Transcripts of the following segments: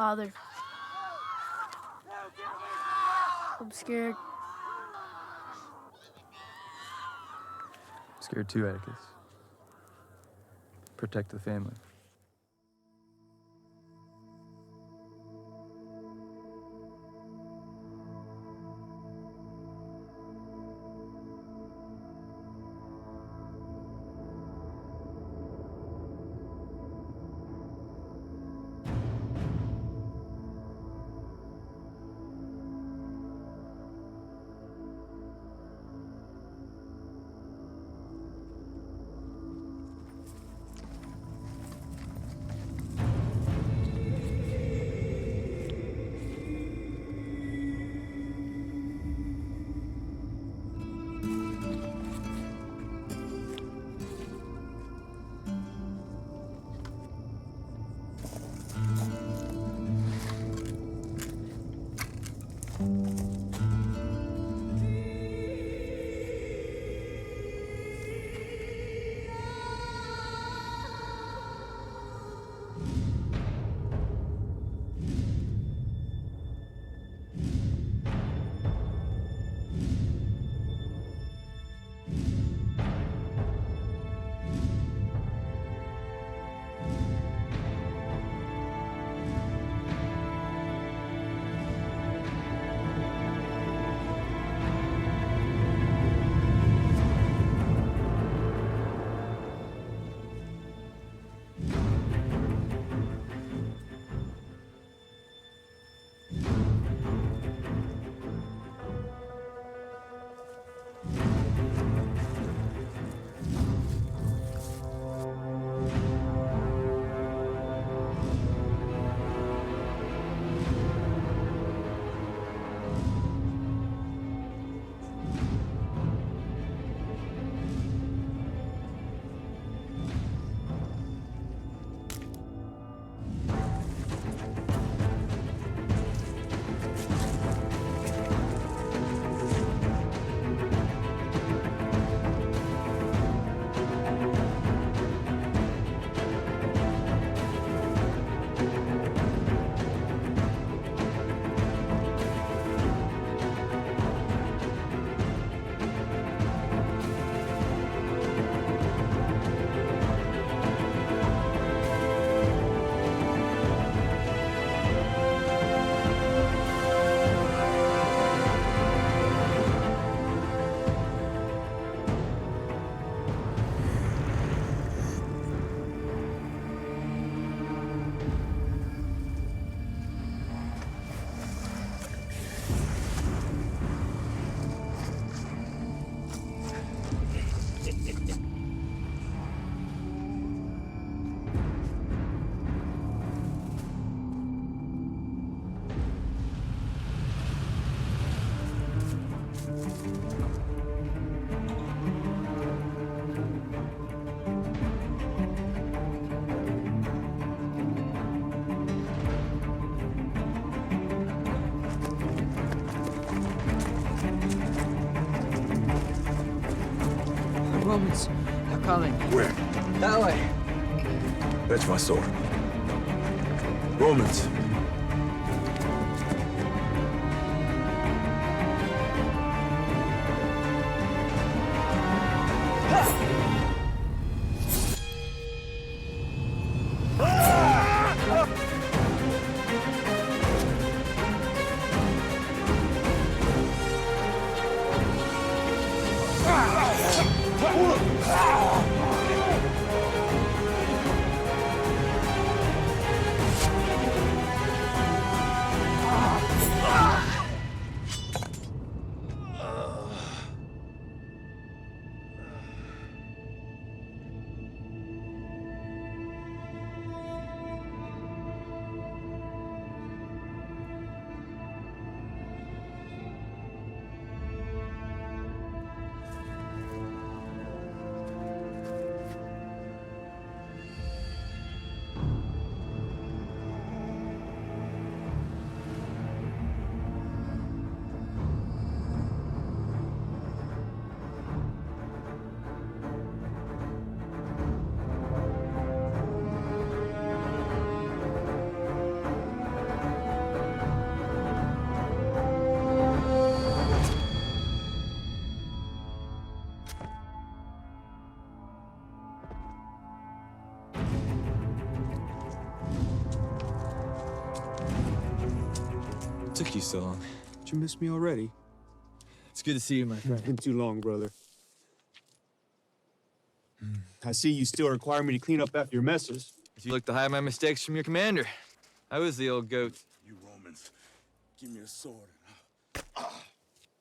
Father. I'm scared. I'm scared too, Atticus. Protect the family. Romans, they're calling. Where? That way. Fetch my sword. Romans. took you so long? Did you miss me already? It's good to see you, my friend. Been too long, brother. I see you still require me to clean up after your messes. You look to hide my mistakes from your commander. I was the old goat. You Romans, give me a sword.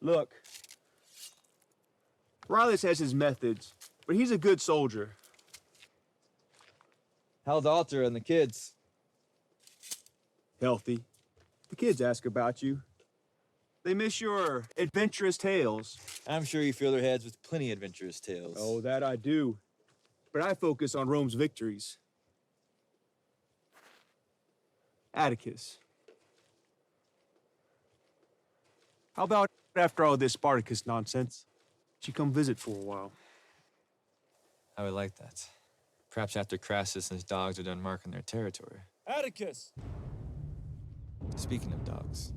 Look, Rylus has his methods, but he's a good soldier. How's Alter and the kids? Healthy. The kids ask about you. They miss your adventurous tales. I'm sure you fill their heads with plenty adventurous tales. Oh, that I do. But I focus on Rome's victories. Atticus. How about after all this Spartacus nonsense, you come visit for a while? I would like that. Perhaps after Crassus and his dogs are done marking their territory. Atticus! Speaking of dogs.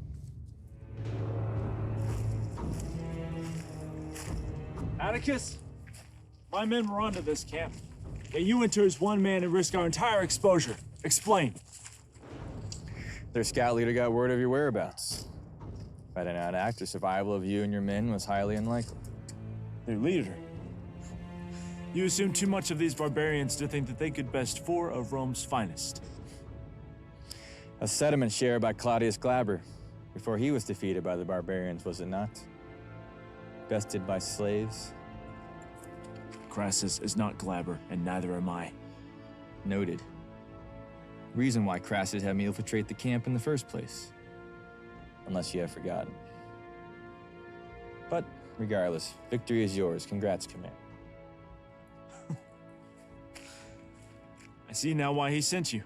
Atticus? My men were onto this camp. Get you into as one man and risk our entire exposure. Explain. Their scout leader got word of your whereabouts. If I did not act, the survival of you and your men was highly unlikely. Their leader? You assume too much of these barbarians to think that they could best four of Rome's finest. A settlement shared by Claudius Glaber before he was defeated by the barbarians, was it not? Bested by slaves. Crassus is not Glaber, and neither am I. Noted. Reason why Crassus had me infiltrate the camp in the first place. Unless you have forgotten. But regardless, victory is yours. Congrats, Commander. I see now why he sent you.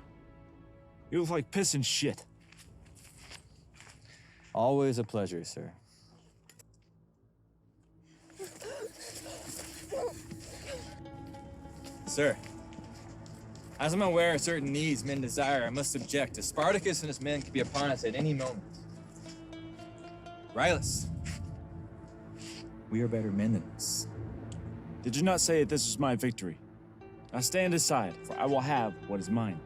You look like piss and shit. Always a pleasure, sir. Sir, as I'm aware of certain needs men desire, I must object, as Spartacus and his men could be upon us at any moment. Rylus, we are better men than this. Did you not say that this was my victory? Now stand aside, for I will have what is mine.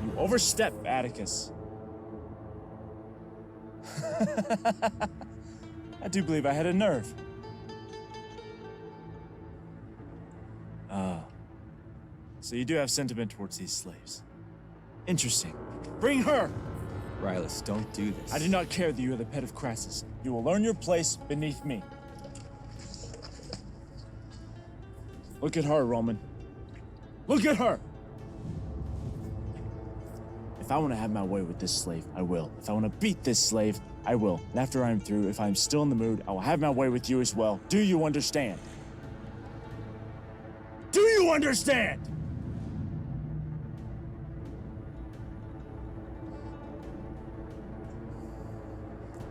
You overstep, Atticus. I do believe I had a nerve. Ah. So you do have sentiment towards these slaves. Interesting. Bring her! Rylus, don't do this. I do not care that you are the pet of Crassus. You will learn your place beneath me. Look at her, Roman. Look at her! If I want to have my way with this slave, I will. If I want to beat this slave, I will. And after I am through, if I am still in the mood, I will have my way with you as well. Do you understand? Do you understand?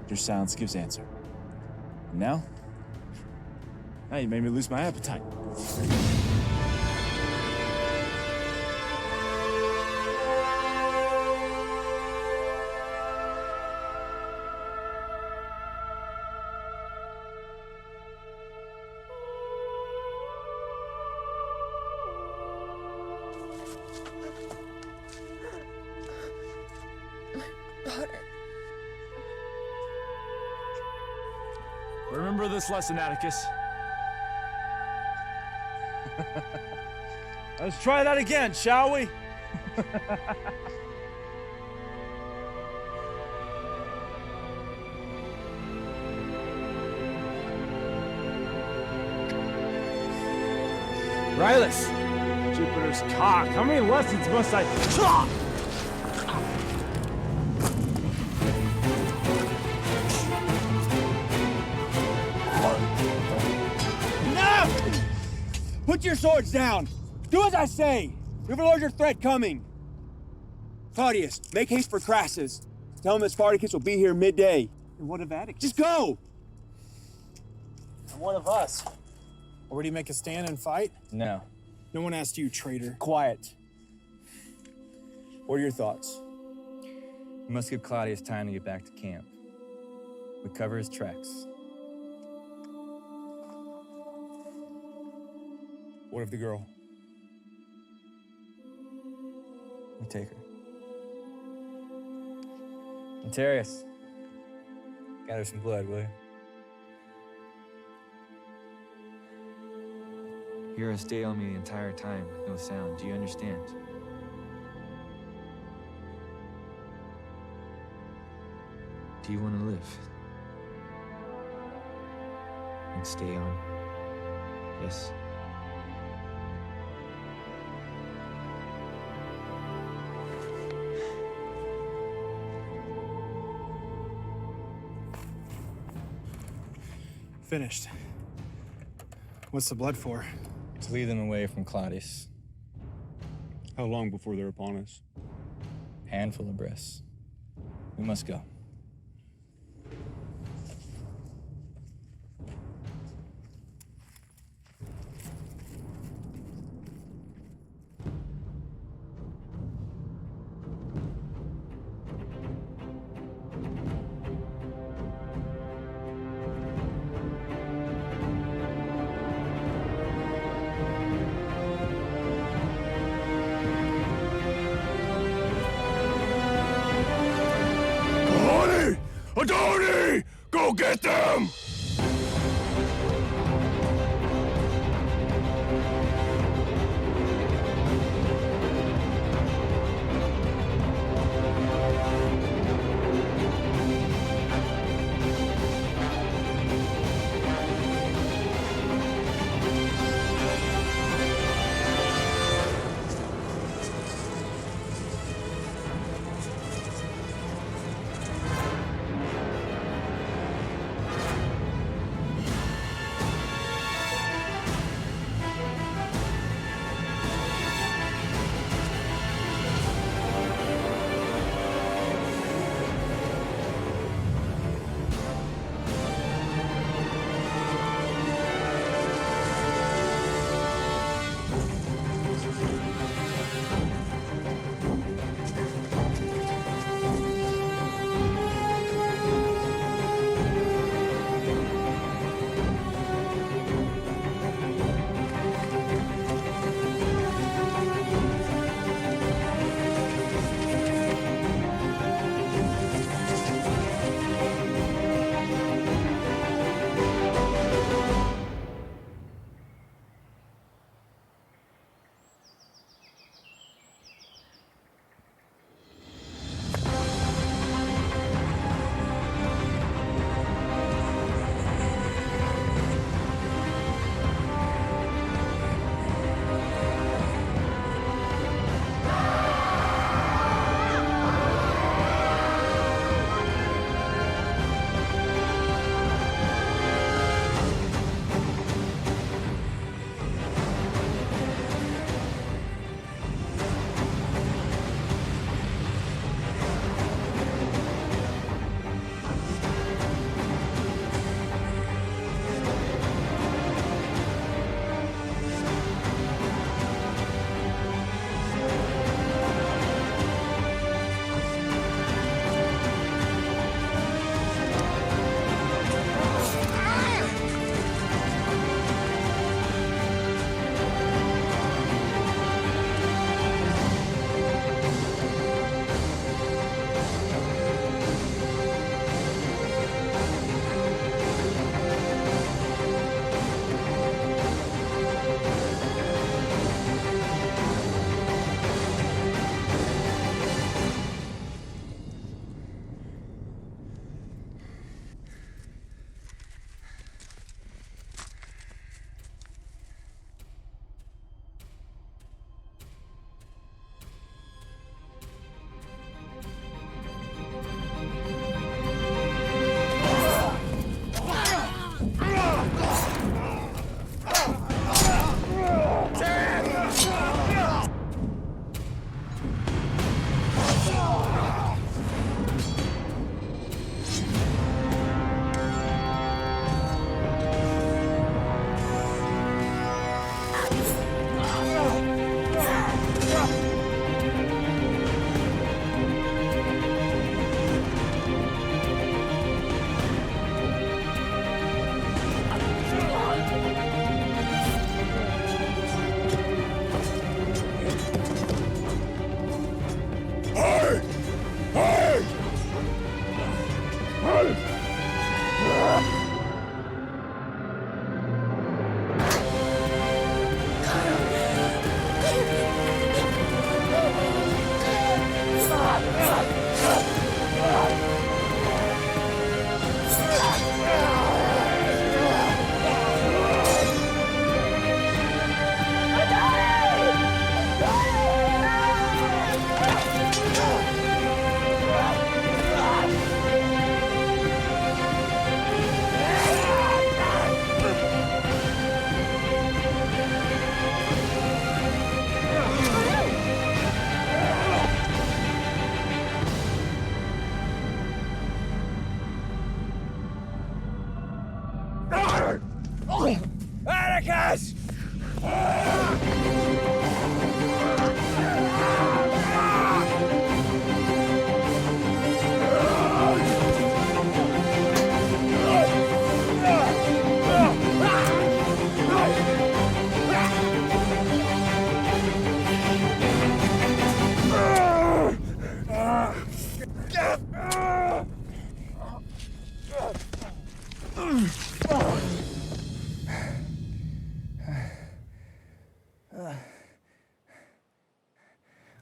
Your silence gives answer. And now you made me lose my appetite. Remember this lesson, Atticus. Let's try that again, shall we? Rylus! Jupiter's cock. How many lessons must I talk? Put your swords down! Do as I say! We have a larger threat coming! Claudius, make haste for Crassus. Tell him that Spartacus will be here midday. And what of Atticus? Just go! And what of us? Already make a stand and fight? No. No one asked you, traitor. Quiet. What are your thoughts? We must give Claudius time to get back to camp. We cover his tracks. What of the girl? We take her. Antarius, gather some blood, will you? You're gonna stay on me the entire time with no sound. Do you understand? Do you want to live? And stay on? Yes? Finished. What's the blood for? To lead them away from Claudius. How long before they're upon us? Handful of breaths. We must go. Adoni! Go get them!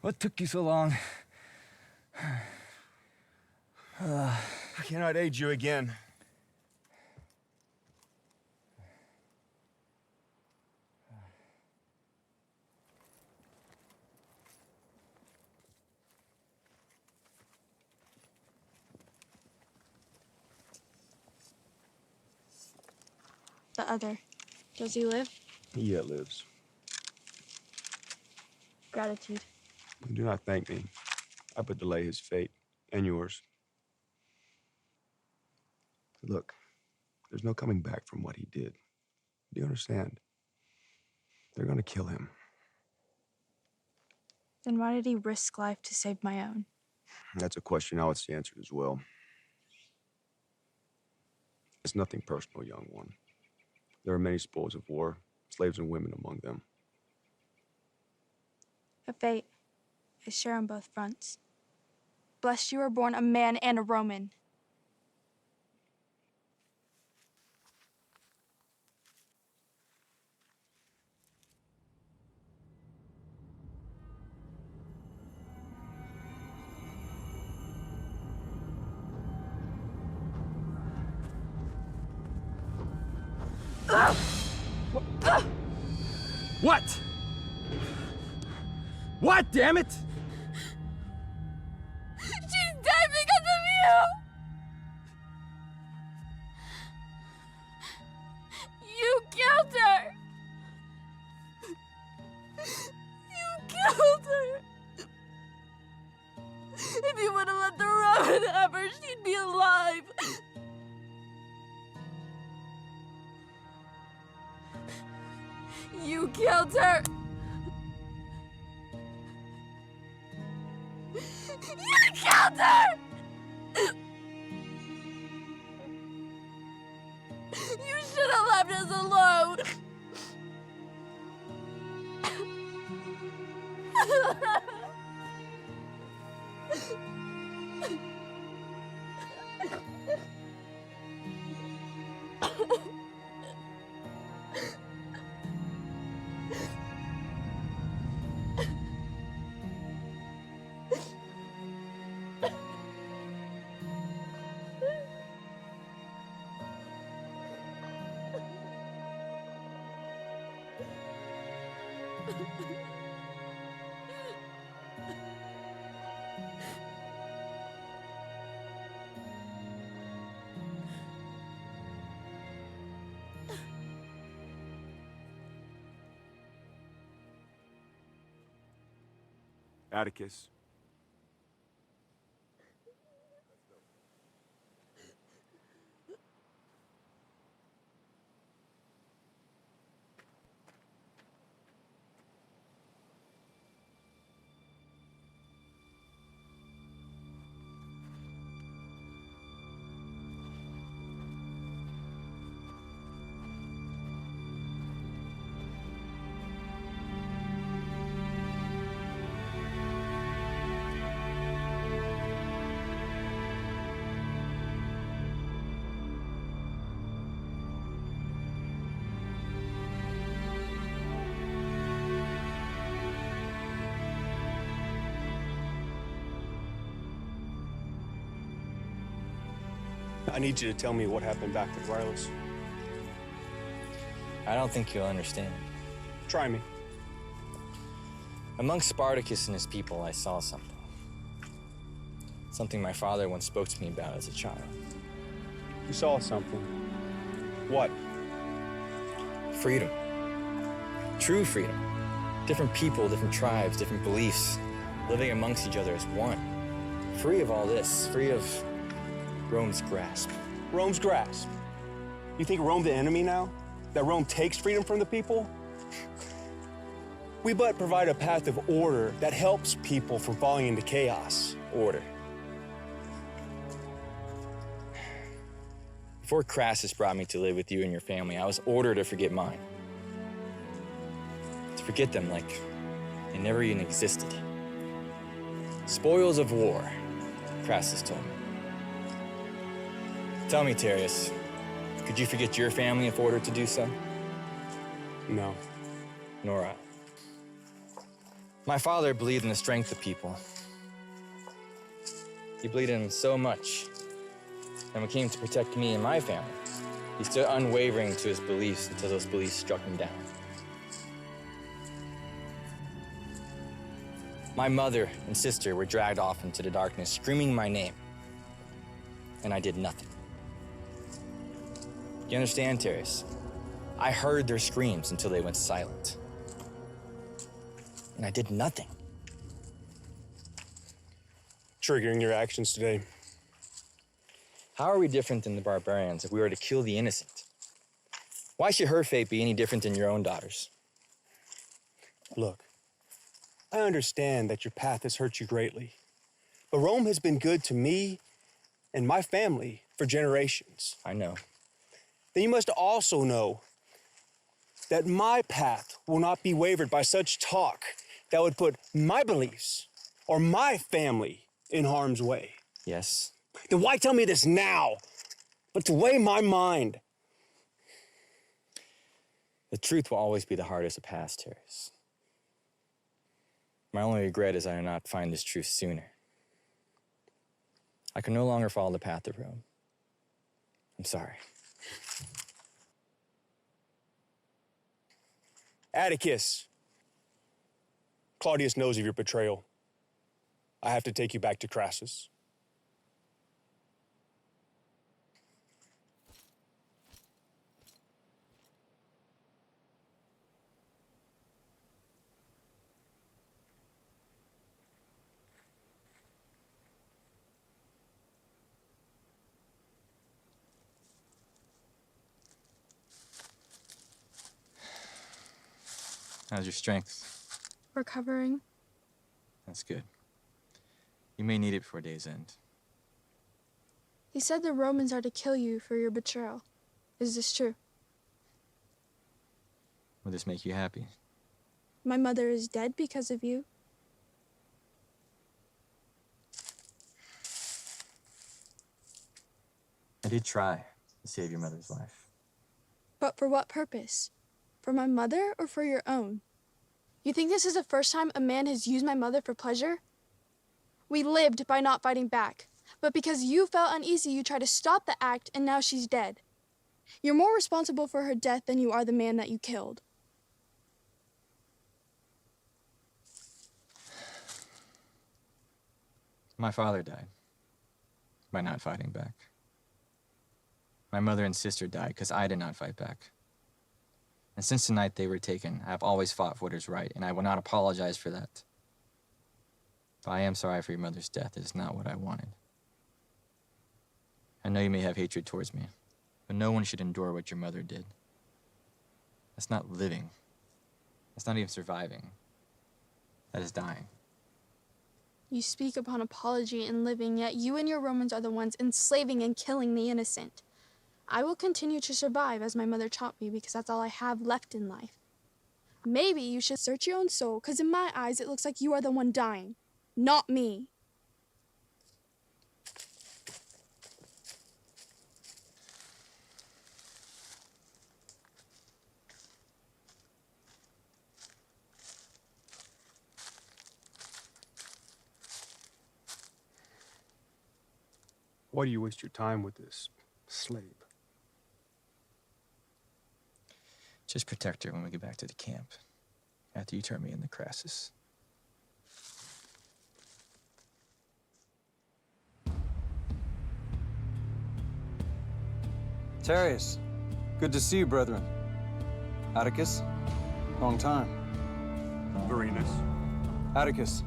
What took you so long? I cannot aid you again. The other. Does he live? He yet lives. Gratitude. Do not thank me. I but delay his fate and yours. Look, there's no coming back from what he did. Do you understand? They're gonna kill him. Then why did he risk life to save my own? That's a question I would see answered as well. It's nothing personal, young one. There are many spoils of war, slaves and women among them. A fate. I share on both fronts. Blessed you were born a man and a Roman. What? What, damn it? She's dead because of you! You killed her! You killed her! If you would have let the Roman have her, she'd be alive! You killed her! You killed her! You should have left us alone! Atticus. I need you to tell me what happened back at Wireless. I don't think you'll understand. Try me. Amongst Spartacus and his people, I saw something. Something my father once spoke to me about as a child. You saw something. What? Freedom. True freedom. Different people, different tribes, different beliefs, living amongst each other as one. Free of all this, free of Rome's grasp. Rome's grasp. You think Rome the enemy now? That Rome takes freedom from the people? We but provide a path of order that helps people from falling into chaos. Order. Before Crassus brought me to live with you and your family, I was ordered to forget mine. To forget them like they never even existed. Spoils of war, Crassus told me. Tell me, Terrius, could you forget your family if ordered to do so? No. Nor I. My father believed in the strength of people. He believed in them so much. And when it came to protect me and my family, he stood unwavering to his beliefs until those beliefs struck him down. My mother and sister were dragged off into the darkness, screaming my name. And I did nothing. You understand, Terrace? I heard their screams until they went silent. And I did nothing. Triggering your actions today. How are we different than the barbarians if we were to kill the innocent? Why should her fate be any different than your own daughter's? Look, I understand that your path has hurt you greatly, but Rome has been good to me and my family for generations. I know. Then you must also know that my path will not be wavered by such talk that would put my beliefs or my family in harm's way. Yes. Then why tell me this now, but to weigh my mind? The truth will always be the hardest to pass, Terrace. My only regret is I did not find this truth sooner. I can no longer follow the path of Rome. I'm sorry. Atticus, Claudius knows of your betrayal. I have to take you back to Crassus. How's your strength? Recovering. That's good. You may need it before day's end. He said the Romans are to kill you for your betrayal. Is this true? Will this make you happy? My mother is dead because of you. I did try to save your mother's life. But for what purpose? For my mother or for your own? You think this is the first time a man has used my mother for pleasure? We lived by not fighting back. But because you felt uneasy, you tried to stop the act, and now she's dead. You're more responsible for her death than you are the man that you killed. My father died by not fighting back. My mother and sister died because I did not fight back. And since the night they were taken, I have always fought for what is right, and I will not apologize for that. But I am sorry for your mother's death. It is not what I wanted. I know you may have hatred towards me, but no one should endure what your mother did. That's not living. That's not even surviving. That is dying. You speak upon apology and living, yet you and your Romans are the ones enslaving and killing the innocent. I will continue to survive as my mother taught me because that's all I have left in life. Maybe you should search your own soul, because in my eyes it looks like you are the one dying, not me. Why do you waste your time with this slave? Just protect her when we get back to the camp, after you turn me into Crassus. Terrace, good to see you, brethren. Atticus, long time. Varenus. Atticus,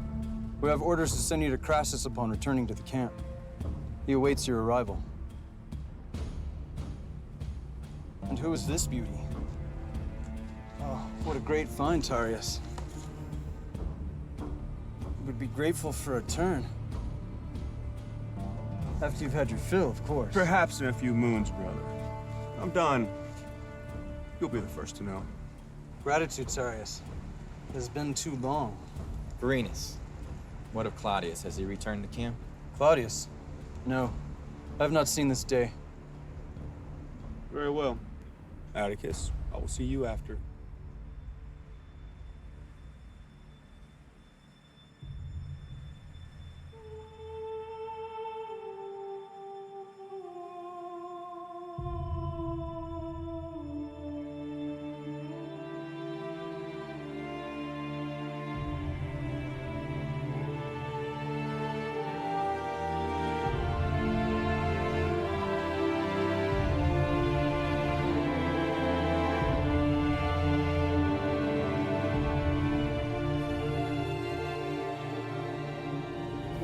we have orders to send you to Crassus upon returning to the camp. He awaits your arrival. And who is this beauty? Oh, what a great find, Tarius. Would be grateful for a turn. After you've had your fill, of course. Perhaps in a few moons, brother. I'm done. You'll be the first to know. Gratitude, Tarius. It has been too long. Varenus, what of Claudius? Has he returned to camp? Claudius? No, I have not seen this day. Very well. Atticus, I will see you after.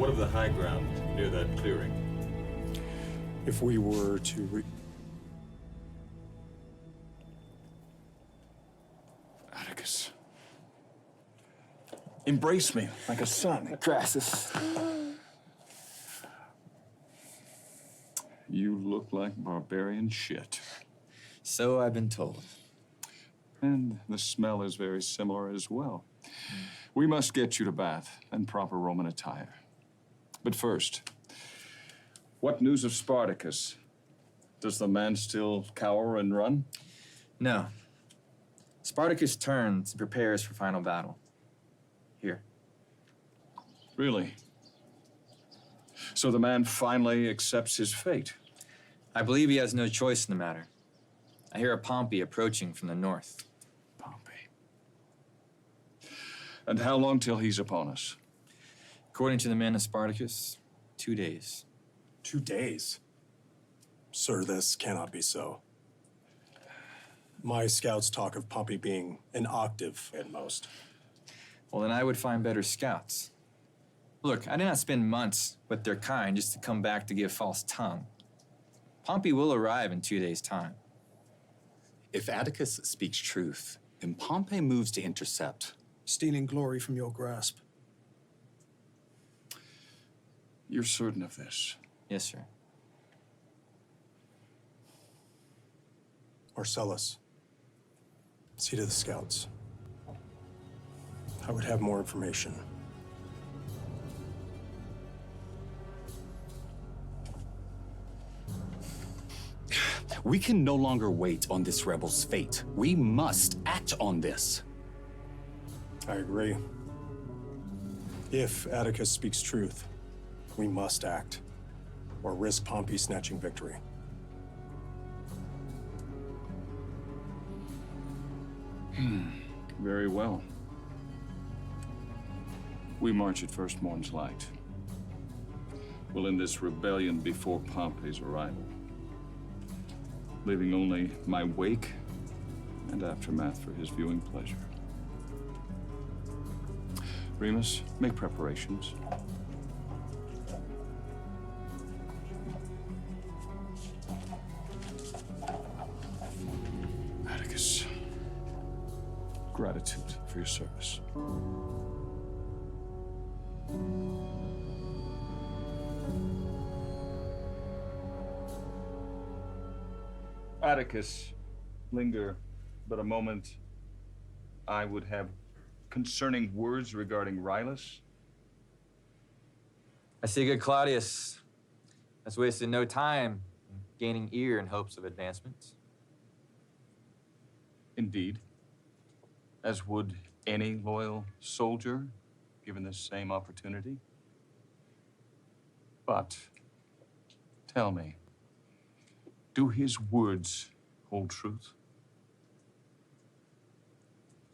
What of the high ground near that clearing? If we were to Atticus. Embrace me like a son. Crassus. You look like barbarian shit. So I've been told. And the smell is very similar as well. We must get you to bath and proper Roman attire. But first, what news of Spartacus? Does the man still cower and run? No. Spartacus turns and prepares for final battle. Here. Really? So the man finally accepts his fate? I believe he has no choice in the matter. I hear a Pompey approaching from the north. Pompey. And how long till he's upon us? According to the men of Spartacus, 2 days. 2 days? Sir, this cannot be so. My scouts talk of Pompey being an octave at most. Well, then I would find better scouts. Look, I did not spend months with their kind just to come back to give false tongue. Pompey will arrive in 2 days' time. If Atticus speaks truth, then Pompey moves to intercept. Stealing glory from your grasp. You're certain of this? Yes, sir. Marcellus, see to the scouts. I would have more information. We can no longer wait on this rebel's fate. We must act on this. I agree. If Atticus speaks truth, we must act, or risk Pompey snatching victory. Very well. We march at first morn's light. We'll end this rebellion before Pompey's arrival, leaving only my wake and aftermath for his viewing pleasure. Remus, make preparations. Atticus, gratitude for your service. Atticus, linger but a moment. I would have concerning words regarding Rylus. I see good Claudius has wasted no time in gaining ear in hopes of advancement. Indeed, as would any loyal soldier given this same opportunity. But tell me, do his words hold truth?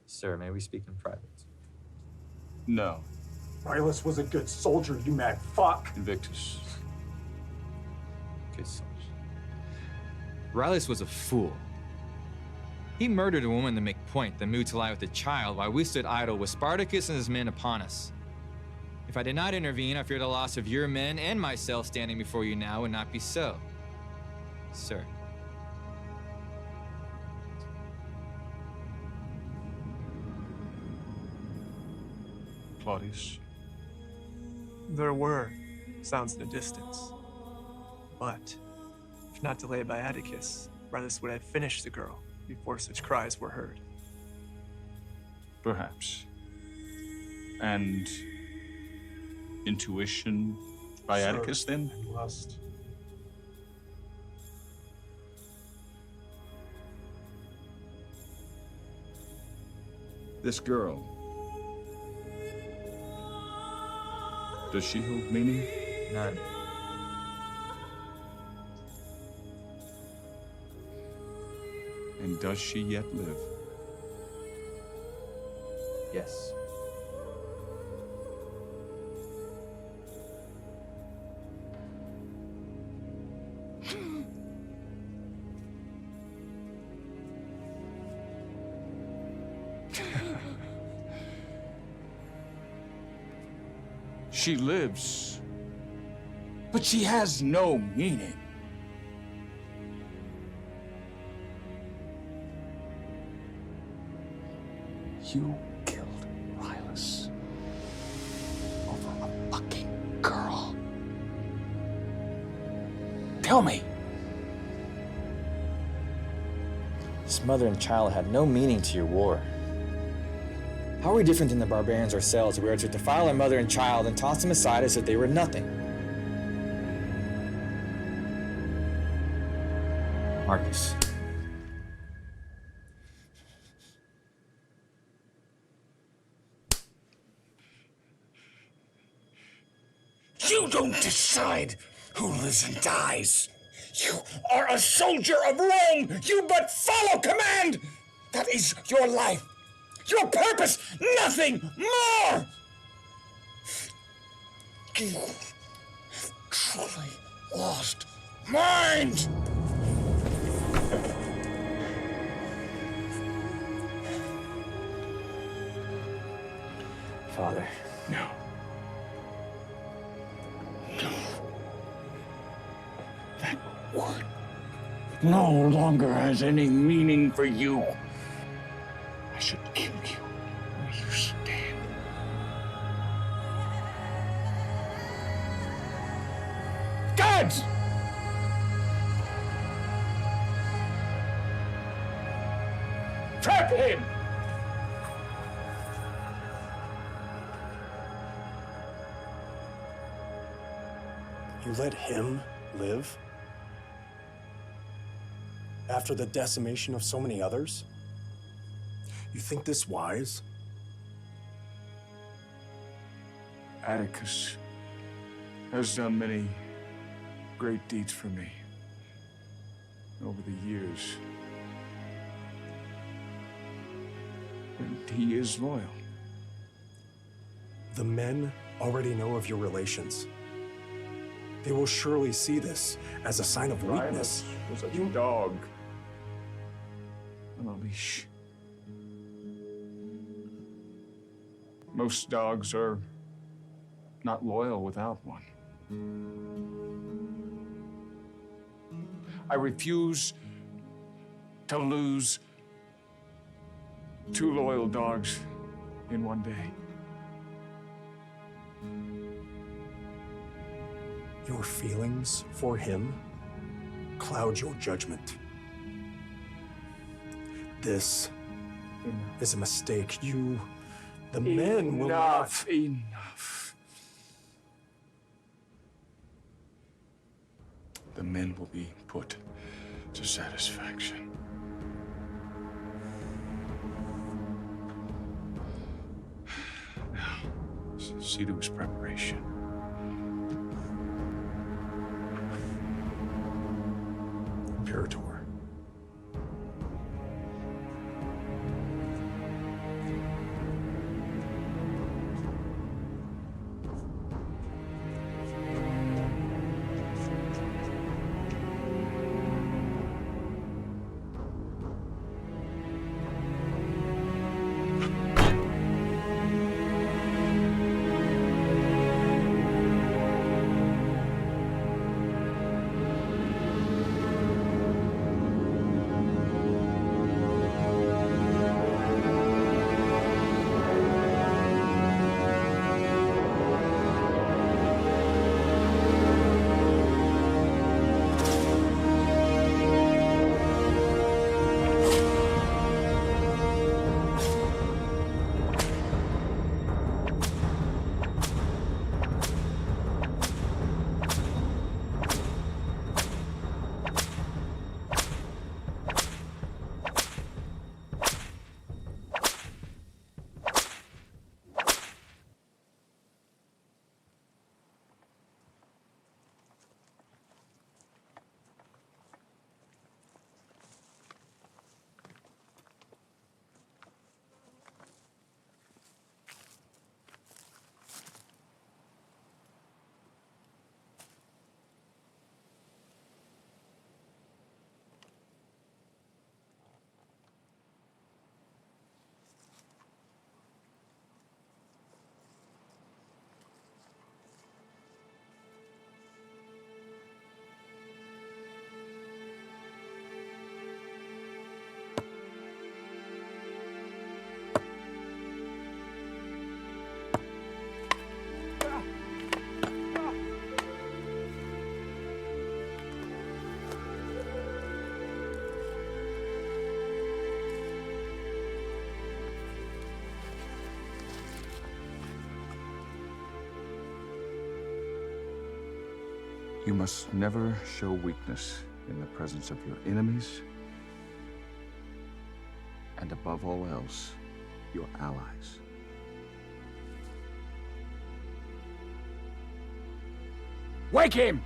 Sir, may we speak in private? No. Rylus was a good soldier, you mad fuck. Invictus. Good soldier. Rylus was a fool. He murdered a woman to make point, then moved to lie with a child while we stood idle with Spartacus and his men upon us. If I did not intervene, I fear the loss of your men and myself standing before you now would not be so. Sir. Claudius. There were sounds in the distance, but if not delayed by Atticus, Rylus would have finished the girl before such cries were heard. Perhaps. And intuition by Atticus, then? Lust. This girl, does she hold meaning? None. And does she yet live? Yes. She lives But she has no meaning. You killed Rylus over a fucking girl. Tell me. This mother and child had no meaning to your war. How are we different than the barbarians ourselves who were to defile our mother and child and toss them aside as if they were nothing? Marcus. You don't decide who lives and dies. You are a soldier of Rome. You but follow command. That is your life, your purpose, nothing more. You have truly lost mind. Father. No. That word no longer has any meaning for you. I should kill you where you stand. Guards! Trap him! You let him live? After the decimation of so many others? You think this wise? Atticus has done many great deeds for me over the years. And he is loyal. The men already know of your relations. They will surely see this as a sign of weakness. Rylus was a dog on a leash. Most dogs are not loyal without one. I refuse to lose 2 loyal dogs in one day. Your feelings for him cloud your judgment. This is a mistake. The men will not. Enough. The men will be put to satisfaction. Now, see to his preparation. Imperator. You must never show weakness in the presence of your enemies, and above all else, your allies. Wake him!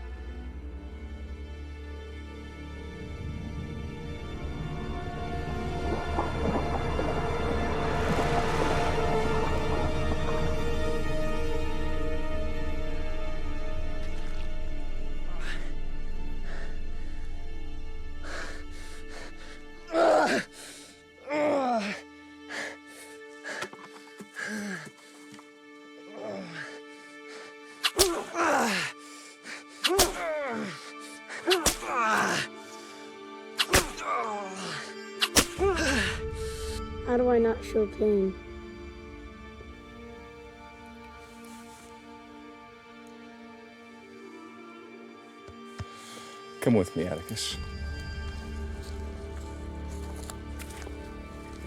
How do I not show pain? Come with me, Atticus.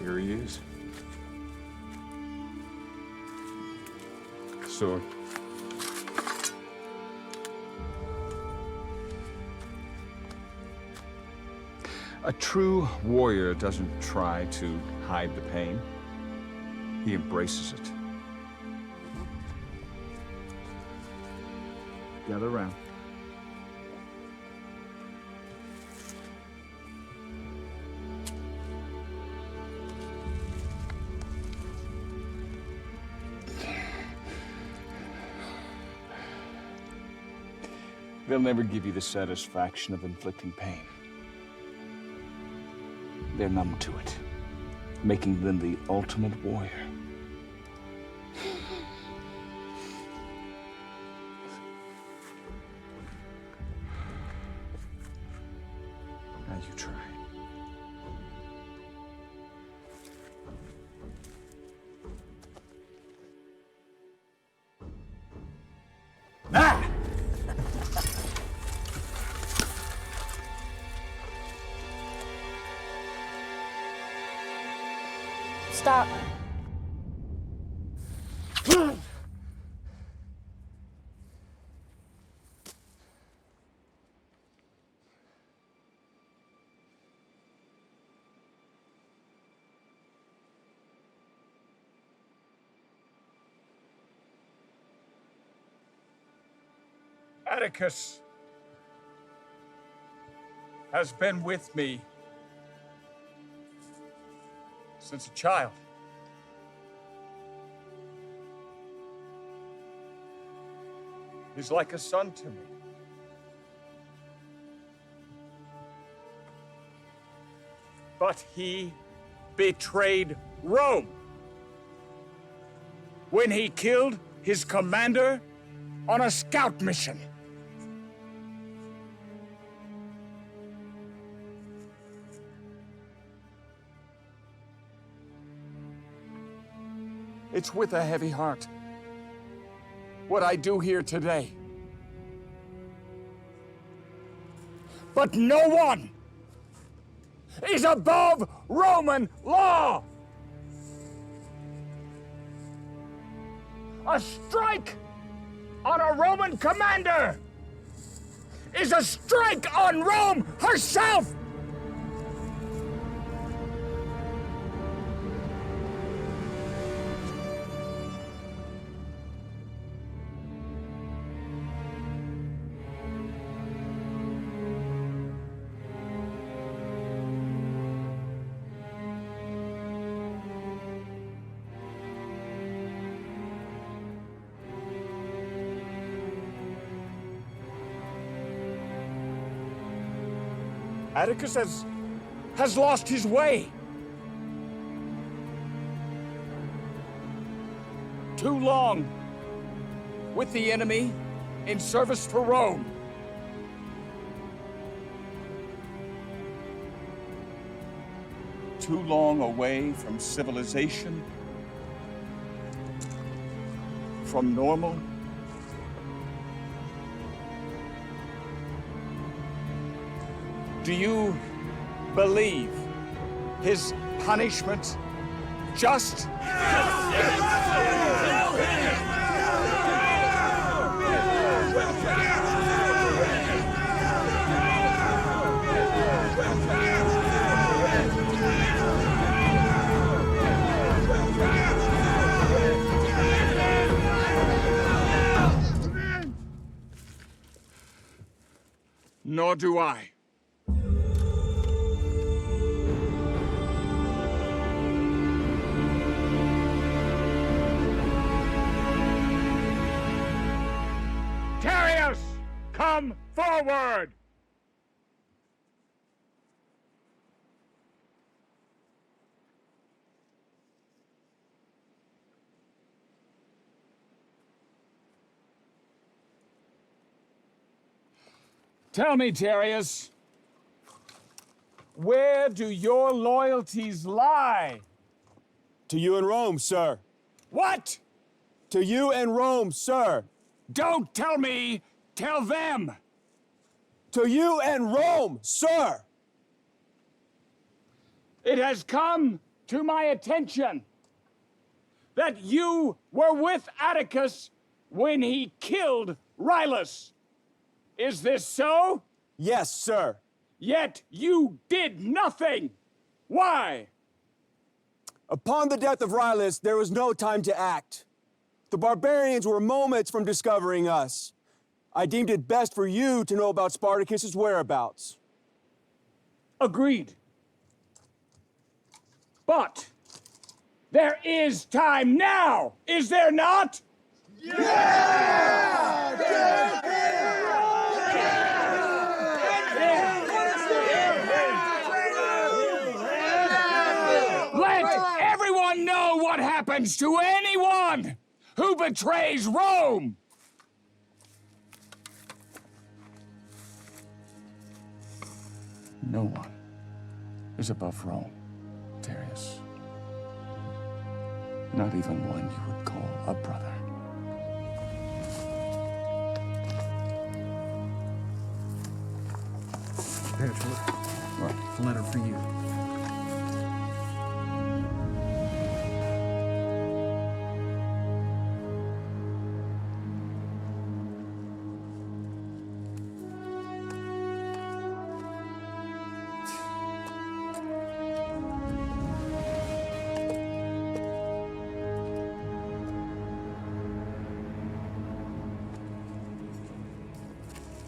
Here he is. Sword. A true warrior doesn't try to hide the pain. He embraces it. Gather around. They'll never give you the satisfaction of inflicting pain. They're numb to it, making them the ultimate warrior. Now you try. Ah! Stop. Atticus has been with me since a child. He's like a son to me. But he betrayed Rome when he killed his commander on a scout mission. It's with a heavy heart what I do here today. But no one is above Roman law. A strike on a Roman commander is a strike on Rome herself. Atticus has lost his way. Too long with the enemy in service for Rome. Too long away from civilization, from normal. Do you believe his punishment just? Nor do I. Darius, come forward! Tell me, Darius, where do your loyalties lie? To you and Rome, sir. What? To you and Rome, sir. Don't tell me, tell them. To you and Rome, sir. It has come to my attention that you were with Atticus when he killed Rylus. Is this so? Yes, sir. Yet you did nothing. Why? Upon the death of Rylus, there was no time to act. The barbarians were moments from discovering us. I deemed it best for you to know about Spartacus's whereabouts. Agreed. But there is time now, is there not? Let everyone know what happens to anyone who betrays Rome! No one is above Rome, Darius. Not even one you would call a brother. What? A letter for you.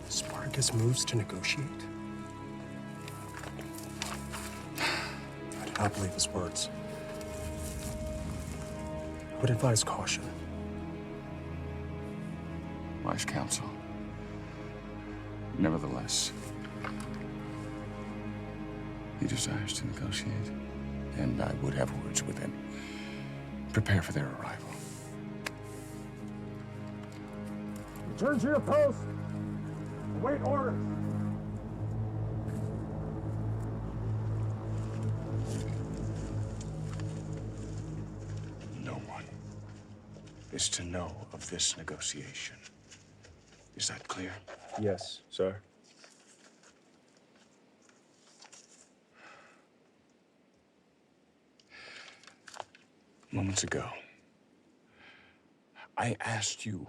Spartacus moves to negotiate? I do not believe his words. I would advise caution. Wise counsel. Nevertheless, he desires to negotiate, and I would have words with him. Prepare for their arrival. Return to your post. Await orders. No one is to know of this negotiation. Is that clear? Yes, sir. Moments ago, I asked you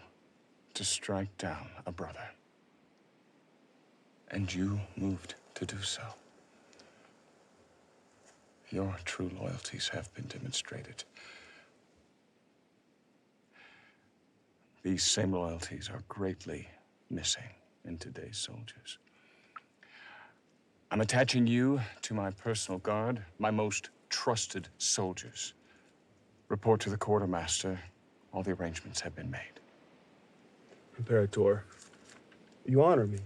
to strike down a brother. And you moved to do so. Your true loyalties have been demonstrated. These same loyalties are greatly missing in today's soldiers. I'm attaching you to my personal guard, my most trusted soldiers. Report to the quartermaster. All the arrangements have been made. Imperator, you honor me.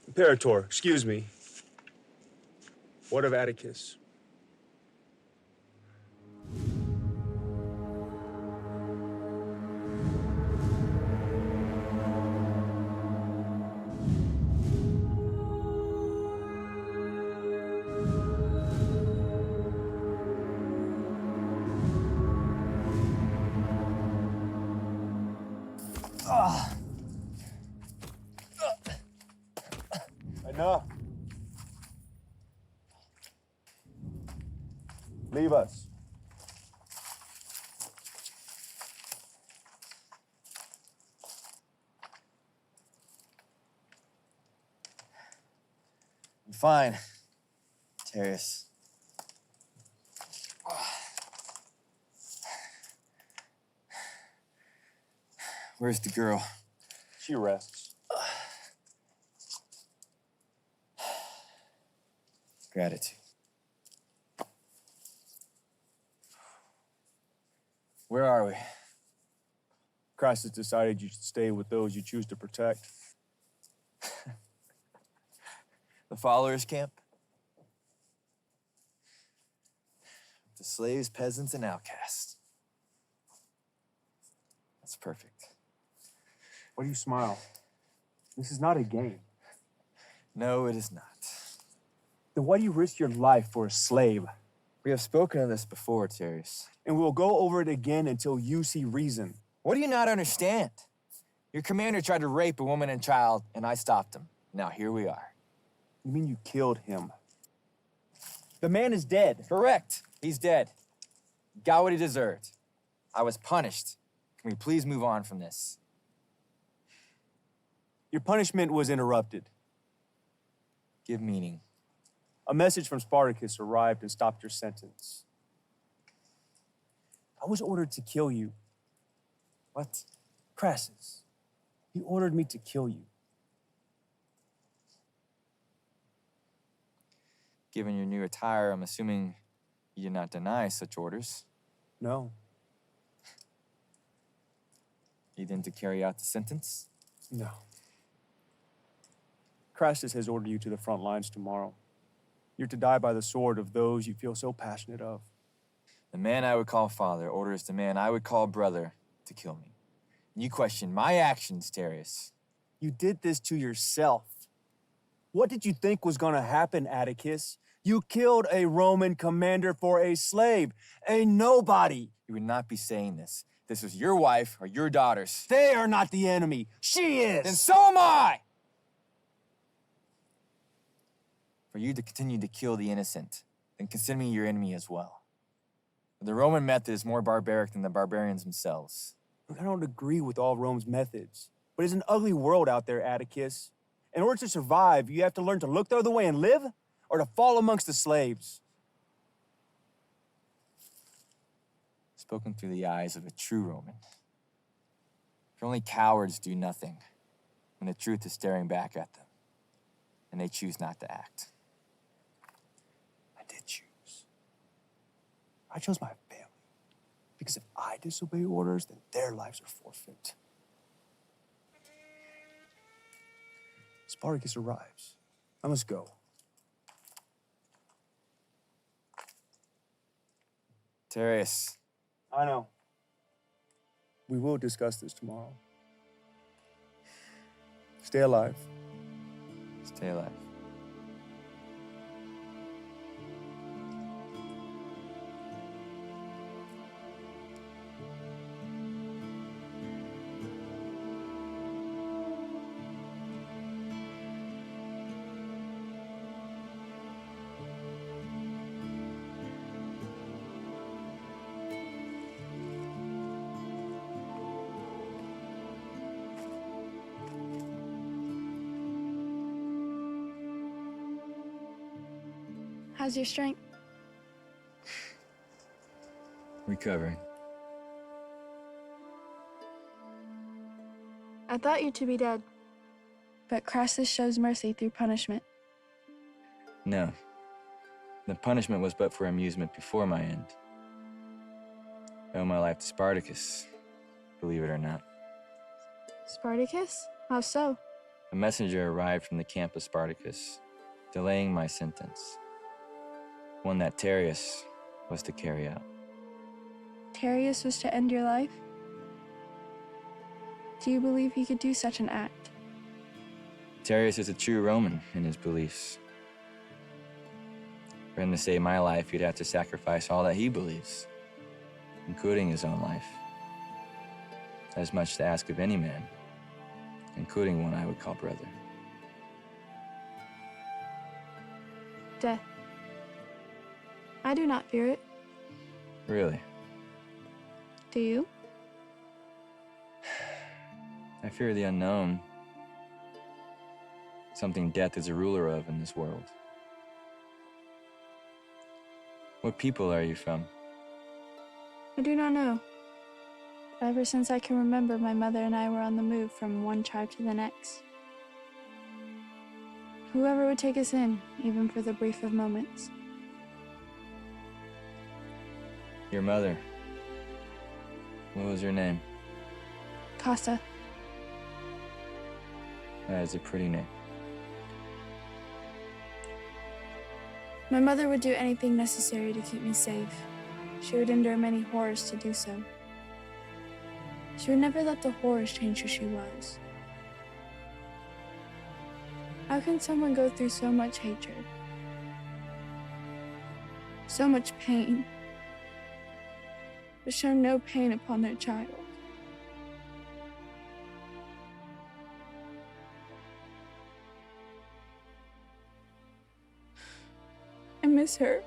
Imperator, excuse me. What of Atticus? Enough. Leave us. I'm fine, Darius. Where's the girl? She rests. Gratitude. Where are we? Christ has decided you should stay with those you choose to protect. The followers' camp? The slaves, peasants, and outcasts. That's perfect. Why do you smile? This is not a game. No, it is not. Then why do you risk your life for a slave? We have spoken of this before, Terrius. And we'll go over it again until you see reason. What do you not understand? Your commander tried to rape a woman and child, and I stopped him. Now here we are. You mean you killed him? The man is dead. Correct. He's dead. Got what he deserved. I was punished. Can we please move on from this? Your punishment was interrupted. Give meaning. A message from Spartacus arrived and stopped your sentence. I was ordered to kill you. What? Crassus. He ordered me to kill you. Given your new attire, I'm assuming you did not deny such orders. No. You didn't to carry out the sentence? No. Crassus has ordered you to the front lines tomorrow. You're to die by the sword of those you feel so passionate of. The man I would call father orders the man I would call brother to kill me. And you question my actions, Terrius. You did this to yourself. What did you think was going to happen, Atticus? You killed a Roman commander for a slave, a nobody. You would not be saying this. This was your wife or your daughters. They are not the enemy. She is. Then so am I! For you to continue to kill the innocent, then consider me your enemy as well. The Roman method is more barbaric than the barbarians themselves. Look, I don't agree with all Rome's methods, but it's an ugly world out there, Atticus. In order to survive, you have to learn to look the other way and live, or to fall amongst the slaves. Spoken through the eyes of a true Roman. For only cowards do nothing when the truth is staring back at them, and they choose not to act. I did choose. I chose my family. Because if I disobey orders, then their lives are forfeit. Spartacus arrives. I must go. Terrius. I know. We will discuss this tomorrow. Stay alive. Stay alive. How's your strength? Recovering. I thought you to be dead. But Crassus shows mercy through punishment. No. The punishment was but for amusement before my end. I owe my life to Spartacus, believe it or not. Spartacus? How so? A messenger arrived from the camp of Spartacus, delaying my sentence. One that Terrius was to carry out. Terrius was to end your life? Do you believe he could do such an act? Terrius is a true Roman in his beliefs. For him to save my life, he'd have to sacrifice all that he believes, including his own life. As much to ask of any man, including one I would call brother. Death. I do not fear it. Really? Do you? I fear the unknown. Something death is a ruler of in this world. What people are you from? I do not know. Ever since I can remember, my mother and I were on the move from one tribe to the next. Whoever would take us in, even for the brief of moments. Your mother. What was her name? Casa. That is a pretty name. My mother would do anything necessary to keep me safe. She would endure many horrors to do so. She would never let the horrors change who she was. How can someone go through so much hatred? So much pain, but show no pain upon their child? I miss her.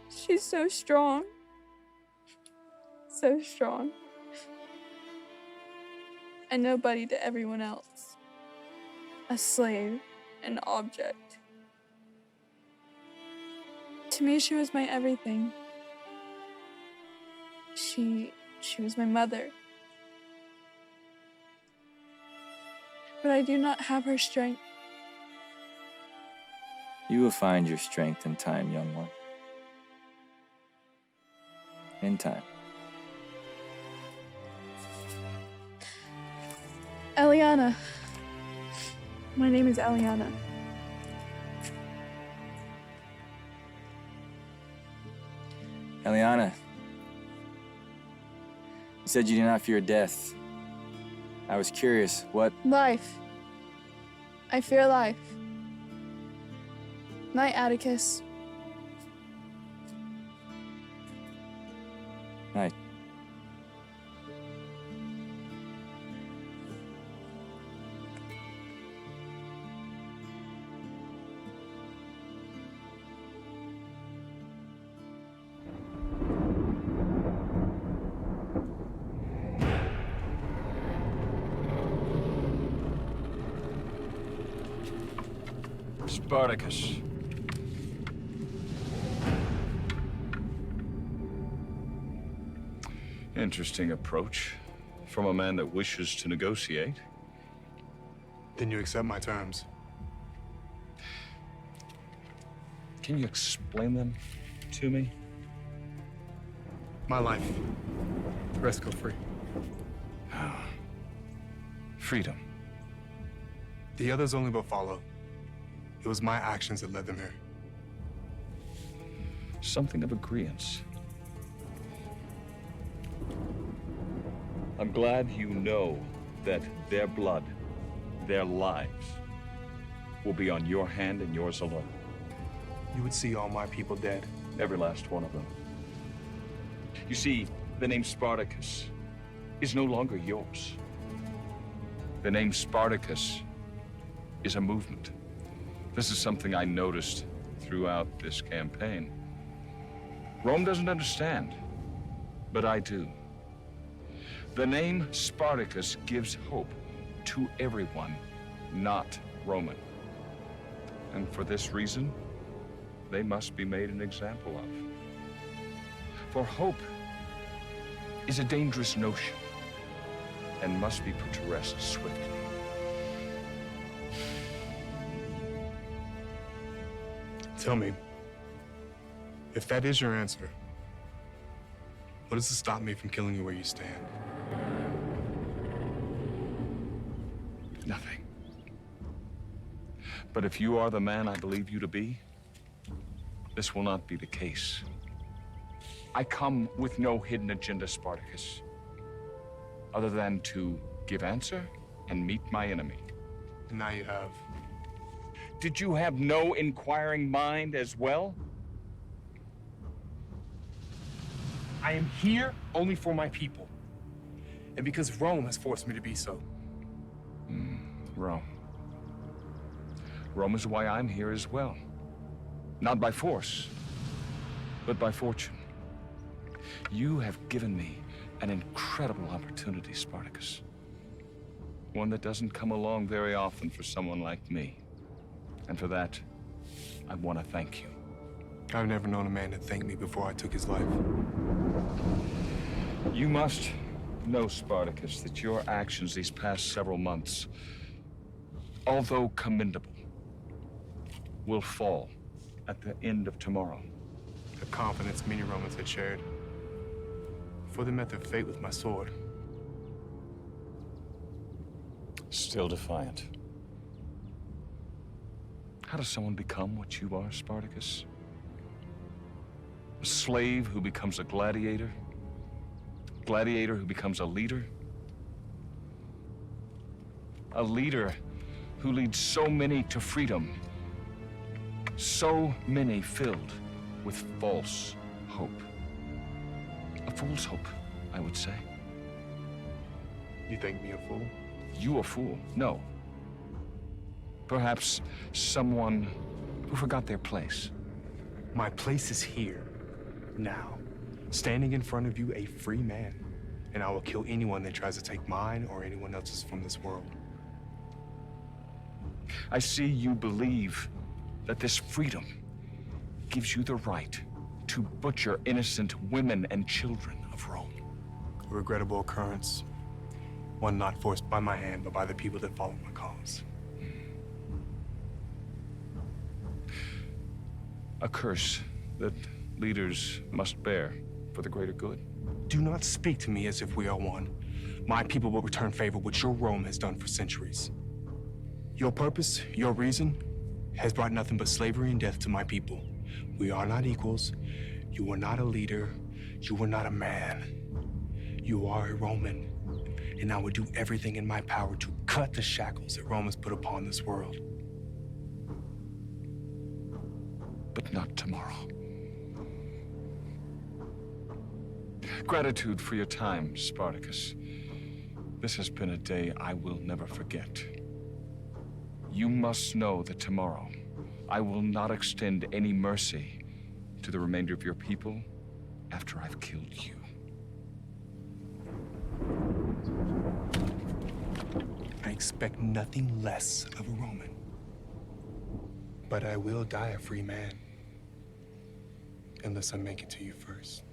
She's so strong. So strong. A nobody to everyone else. A slave, an object. To me, she was my everything. She was my mother. But I do not have her strength. You will find your strength in time, young one. In time. Eliana. My name is Eliana. Eliana, you said you did not fear death. I was curious, what? Life. I fear life. Night, Atticus. Night. Spartacus. Interesting approach from a man that wishes to negotiate. Then you accept my terms. Can you explain them to me? My life. The rest go free. Freedom. The others only will follow. It was my actions that led them here. Something of agreeance. I'm glad you know that their blood, their lives, will be on your hand and yours alone. You would see all my people dead. Every last one of them. You see, the name Spartacus is no longer yours. The name Spartacus is a movement. This is something I noticed throughout this campaign. Rome doesn't understand, but I do. The name Spartacus gives hope to everyone not Roman. And for this reason, they must be made an example of. For hope is a dangerous notion and must be put to rest swiftly. Tell me, if that is your answer, what does it stop me from killing you where you stand? Nothing. But if you are the man I believe you to be, this will not be the case. I come with no hidden agenda, Spartacus, other than to give answer and meet my enemy. And now you have. Did you have no inquiring mind as well? I am here only for my people. And because Rome has forced me to be so. Rome. Rome is why I'm here as well. Not by force, but by fortune. You have given me an incredible opportunity, Spartacus. One that doesn't come along very often for someone like me. And for that, I want to thank you. I've never known a man to thank me before I took his life. You must know, Spartacus, that your actions these past several months, although commendable, will fall at the end of tomorrow. The confidence many Romans had shared. Before they met their fate with my sword. Still defiant. How does someone become what you are, Spartacus? A slave who becomes a gladiator? Gladiator who becomes a leader? A leader who leads so many to freedom. So many filled with false hope. A fool's hope, I would say. You think me a fool? You a fool? No. Perhaps someone who forgot their place. My place is here, now, standing in front of you, a free man. And I will kill anyone that tries to take mine or anyone else's from this world. I see you believe that this freedom gives you the right to butcher innocent women and children of Rome. A regrettable occurrence. One not forced by my hand, but by the people that follow my cause. A curse that leaders must bear for the greater good. Do not speak to me as if we are one. My people will return favor which your Rome has done for centuries. Your purpose, your reason, has brought nothing but slavery and death to my people. We are not equals. You are not a leader. You are not a man. You are a Roman. And I will do everything in my power to cut the shackles that Rome has put upon this world. But not tomorrow. Gratitude for your time, Spartacus. This has been a day I will never forget. You must know that tomorrow I will not extend any mercy to the remainder of your people after I've killed you. I expect nothing less of a Roman. But I will die a free man. Unless I make it to you first.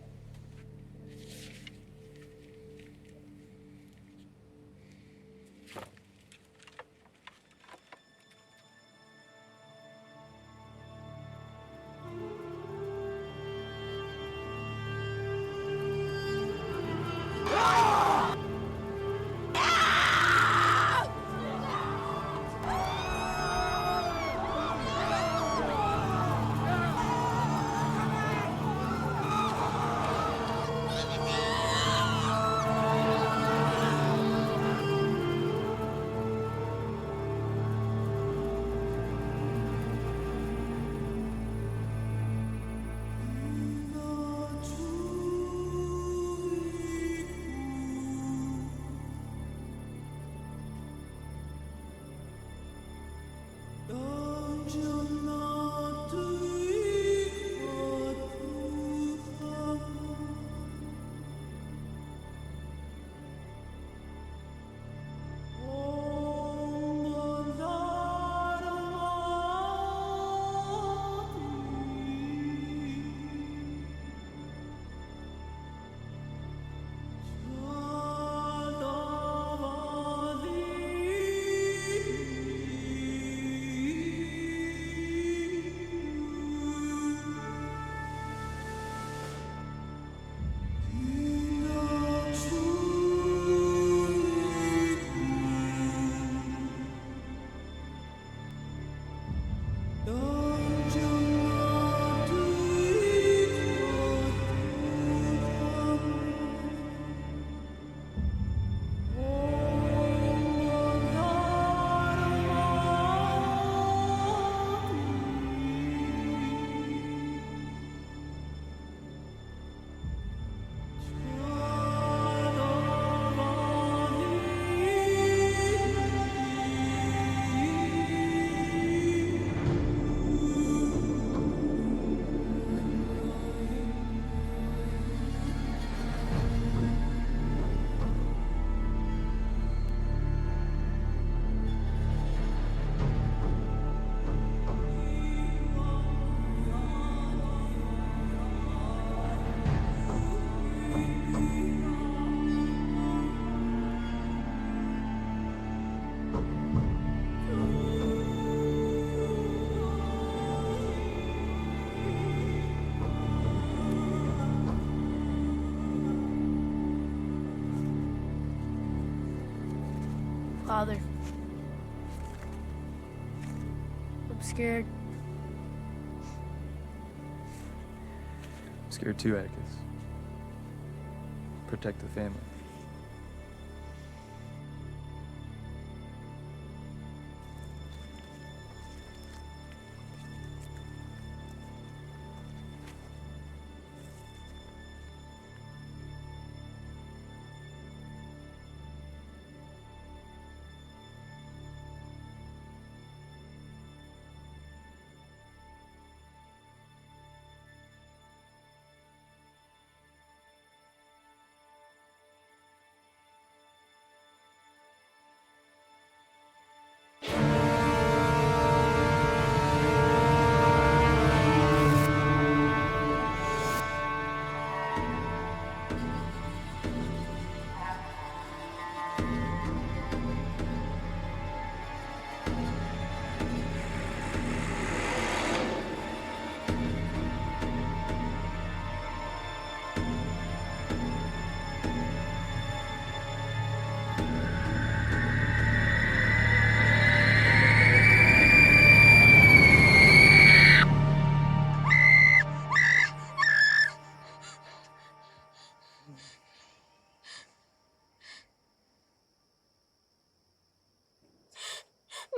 Father. I'm scared. I'm scared too, Atticus. Protect the family.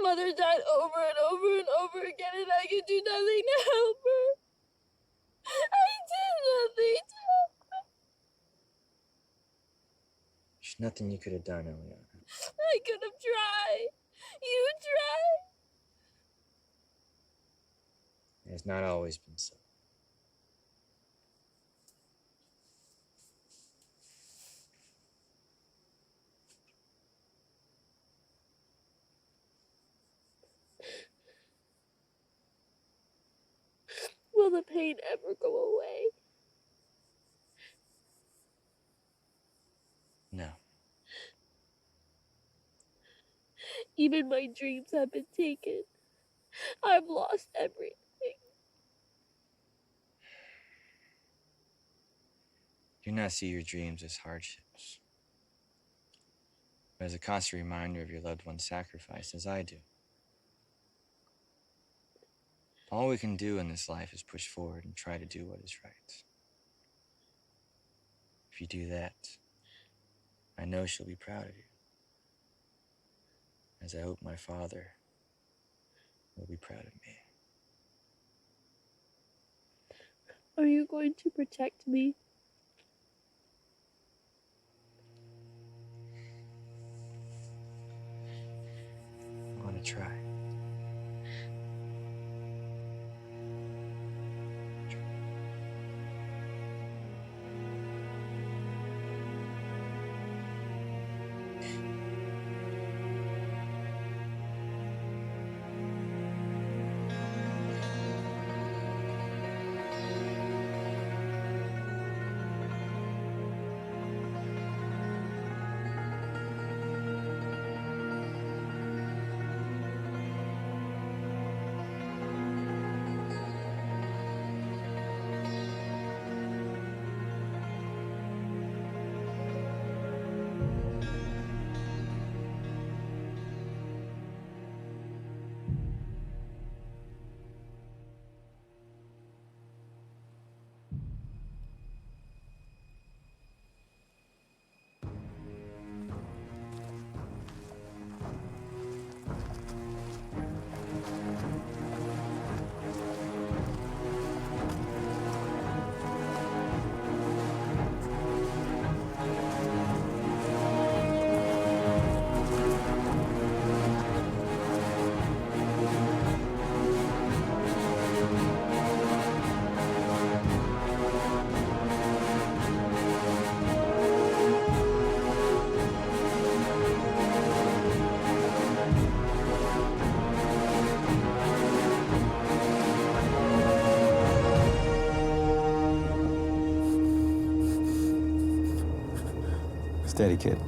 Mother died over and over and over again, and I could do nothing to help her. I did nothing to help her. There's nothing you could have done, Eliana. I could have tried. You tried. It has not always been so. Will the pain ever go away? No. Even my dreams have been taken. I've lost everything. Do not see your dreams as hardships, but as a constant reminder of your loved one's sacrifice, as I do. All we can do in this life is push forward and try to do what is right. If you do that, I know she'll be proud of you. As I hope my father will be proud of me. Are you going to protect me? I'm gonna try. Steady, kid. For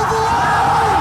the light!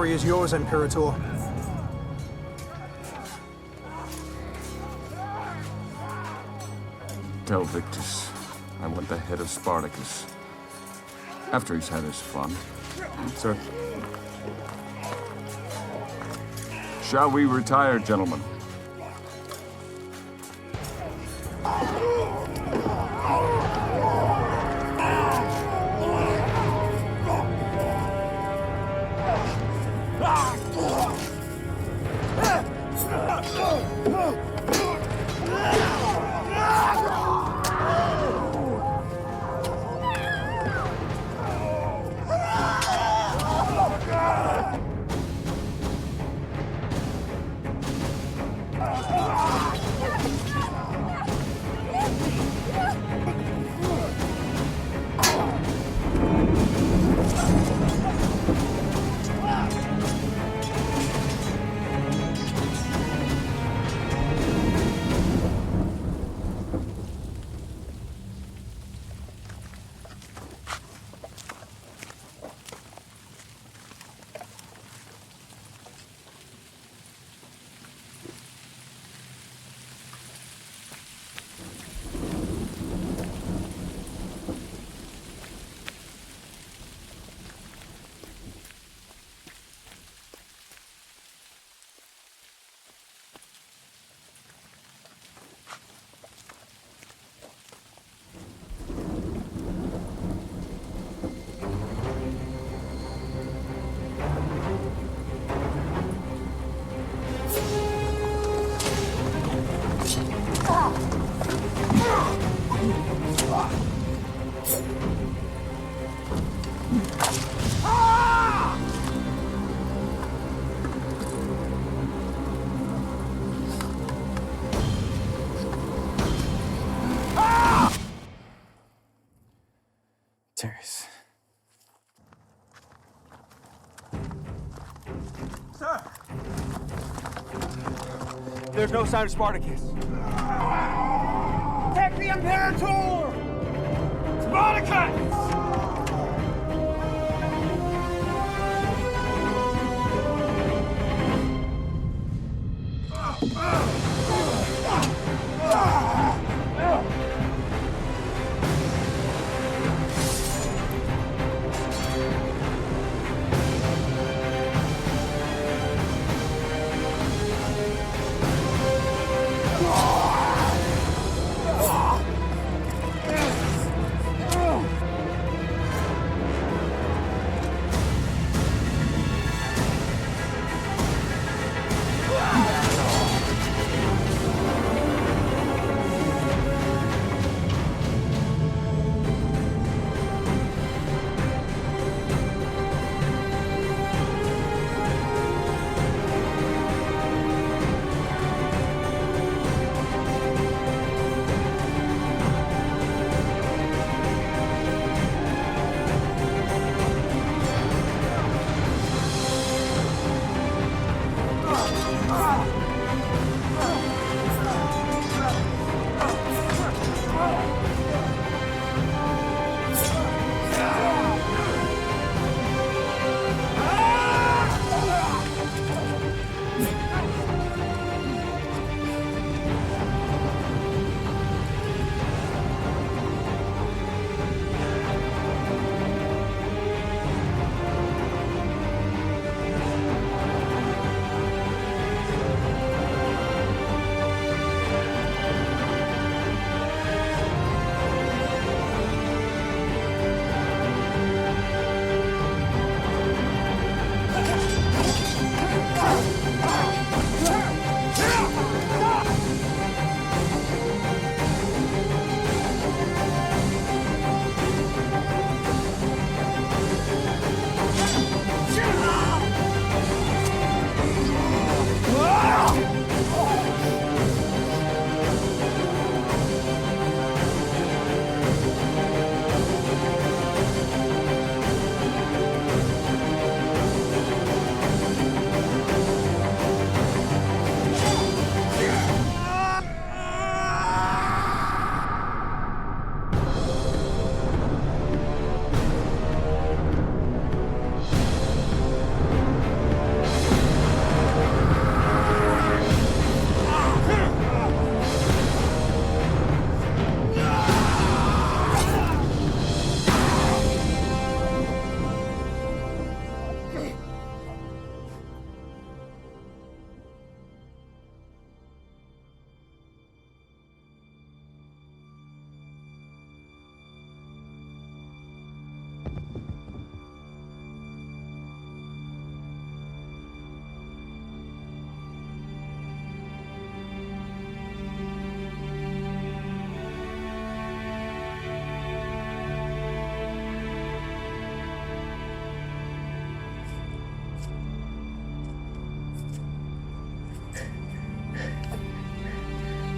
glory is yours, Imperator. Tell Victus I want the head of Spartacus. After he's had his fun. Sir. Shall we retire, gentlemen? Darius. Sir! There's no sign of Spartacus. Take the Imperator! Spartacus!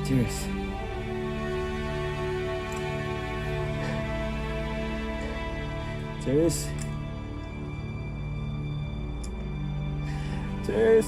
Tyrus. Tyrus. Tyrus.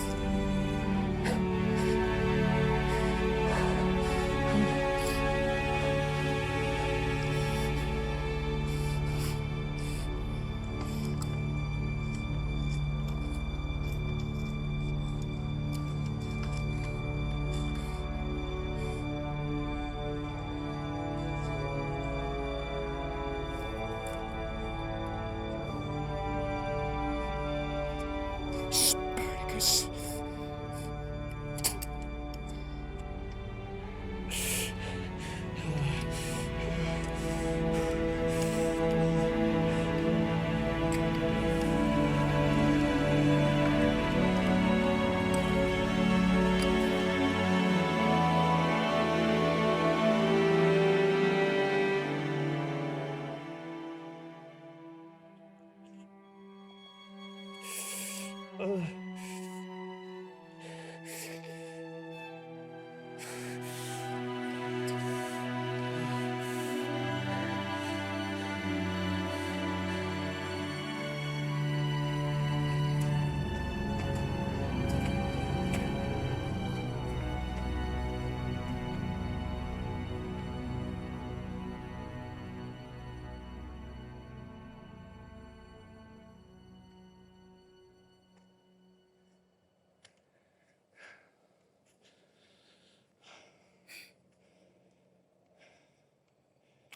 Spartacus.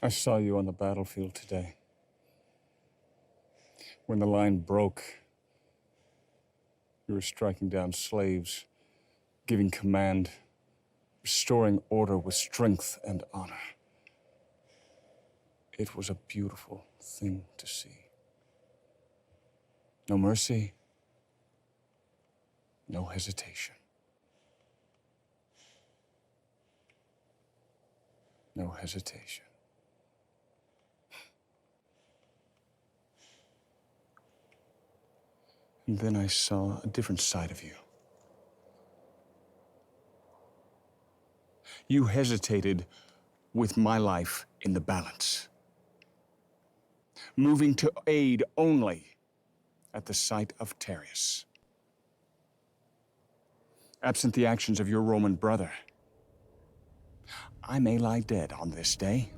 I saw you on the battlefield today. When the line broke, you were striking down slaves, giving command, restoring order with strength and honor. It was a beautiful thing to see. No mercy, no hesitation. No hesitation. And then I saw a different side of you. You hesitated with my life in the balance, moving to aid only at the sight of Tarius. Absent the actions of your Roman brother, I may lie dead on this day.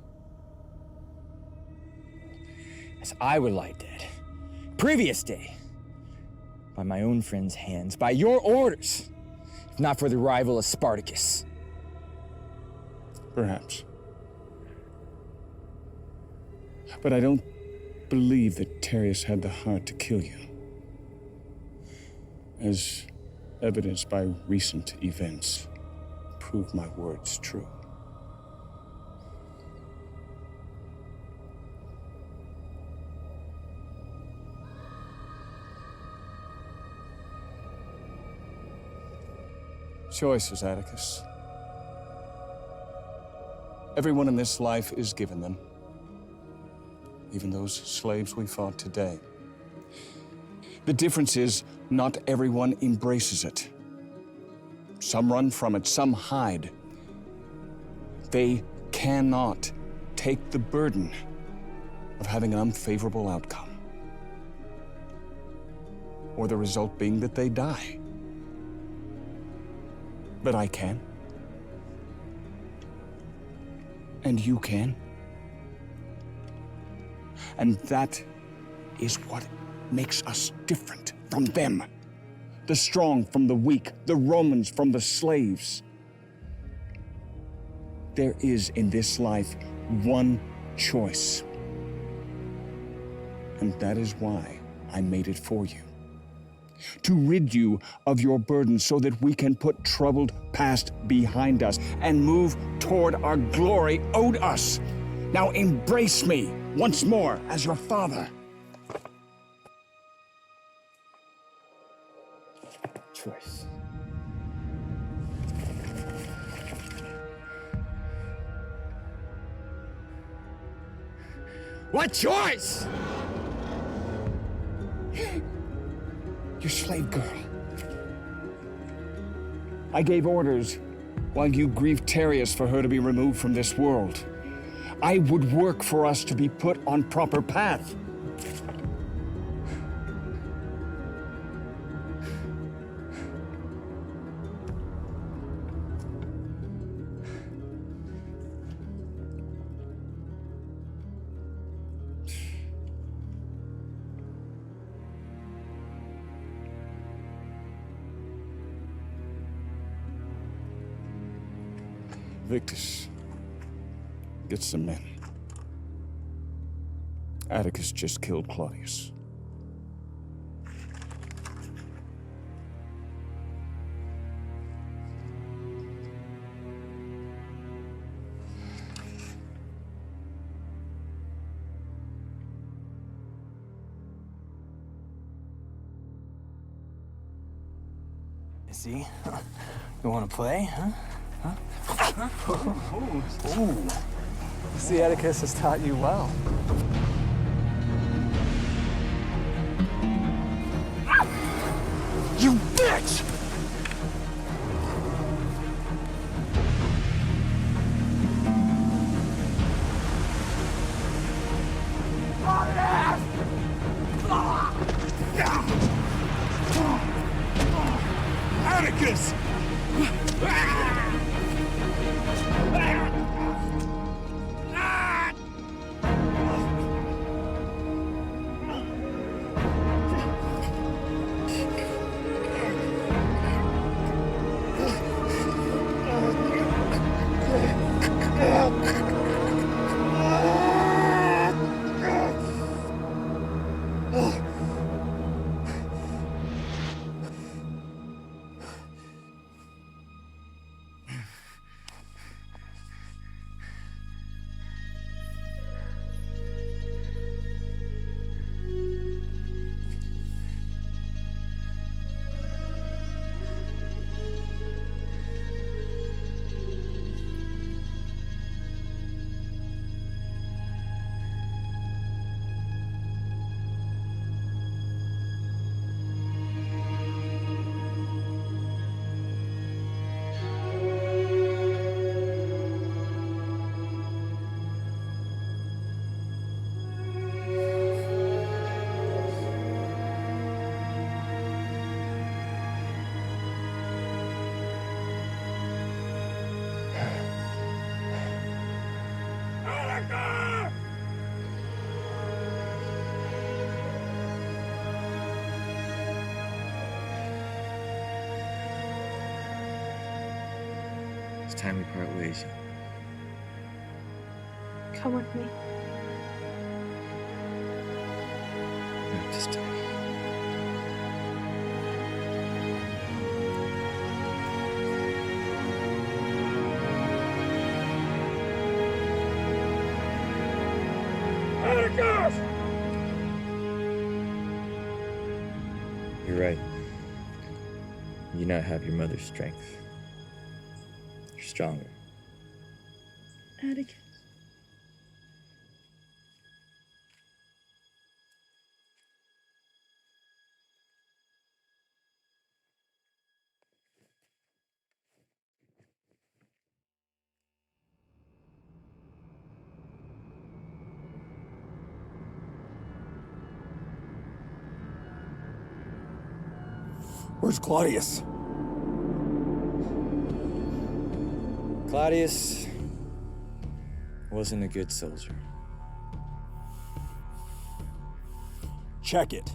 As I would lie dead. Previous day. By my own friend's hands, by your orders, if not for the rival of Spartacus. Perhaps. But I don't believe that Tarius had the heart to kill you. As evidenced by recent events, prove my words true. Choices, Atticus. Everyone in this life is given them. Even those slaves we fought today. The difference is, not everyone embraces it. Some run from it, some hide. They cannot take the burden of having an unfavorable outcome. Or the result being that they die. But I can. And you can. And that is what makes us different from them. The strong from the weak, the Romans from the slaves. There is in this life one choice. And that is why I made it for you. To rid you of your burden so that we can put troubled past behind us and move toward our glory owed us. Now embrace me once more as your father. Choice. What choice? Your slave girl. I gave orders while you grieve Terius for her to be removed from this world. I would work for us to be put on proper path. Victus, get some men. Atticus just killed Claudius. See? You want to play, huh? Ooh. See, Atticus has taught you well. You bitch! Atticus! It's time we part ways. Come with me. Not this time. Atticus! You're right. You now have your mother's strength. You're stronger. Atticus. Where's Claudius? Claudius wasn't a good soldier. Check it.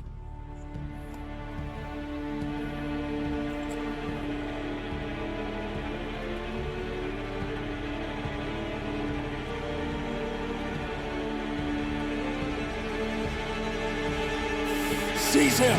Seize him!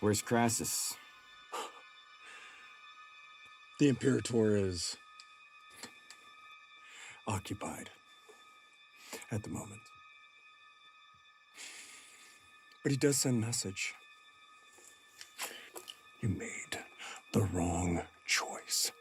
Where's Crassus? The Imperator is occupied at the moment. But he does send a message. You made the wrong choice.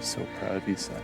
So proud of you, son.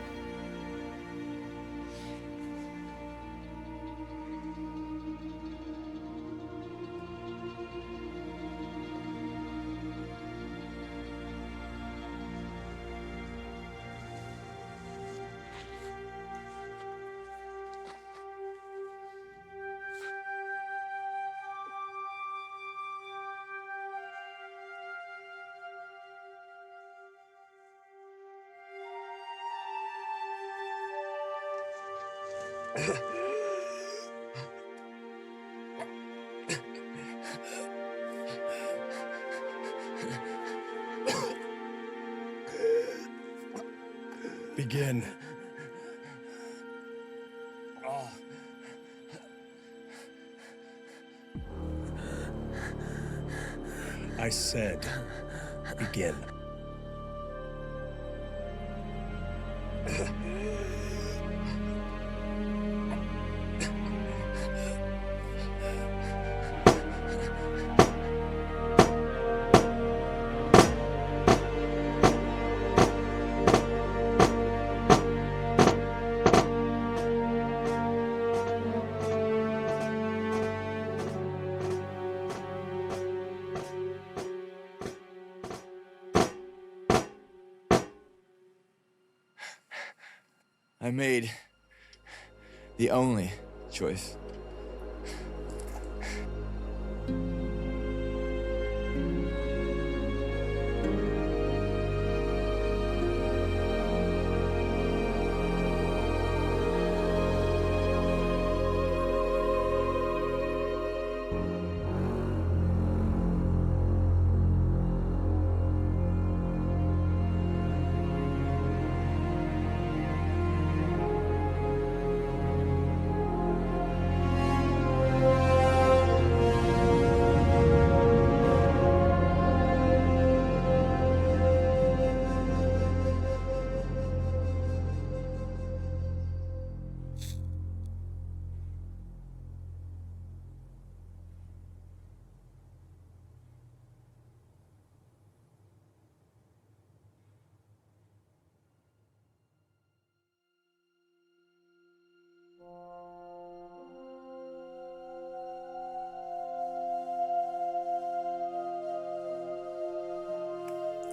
Begin. I said, begin. I made the only choice.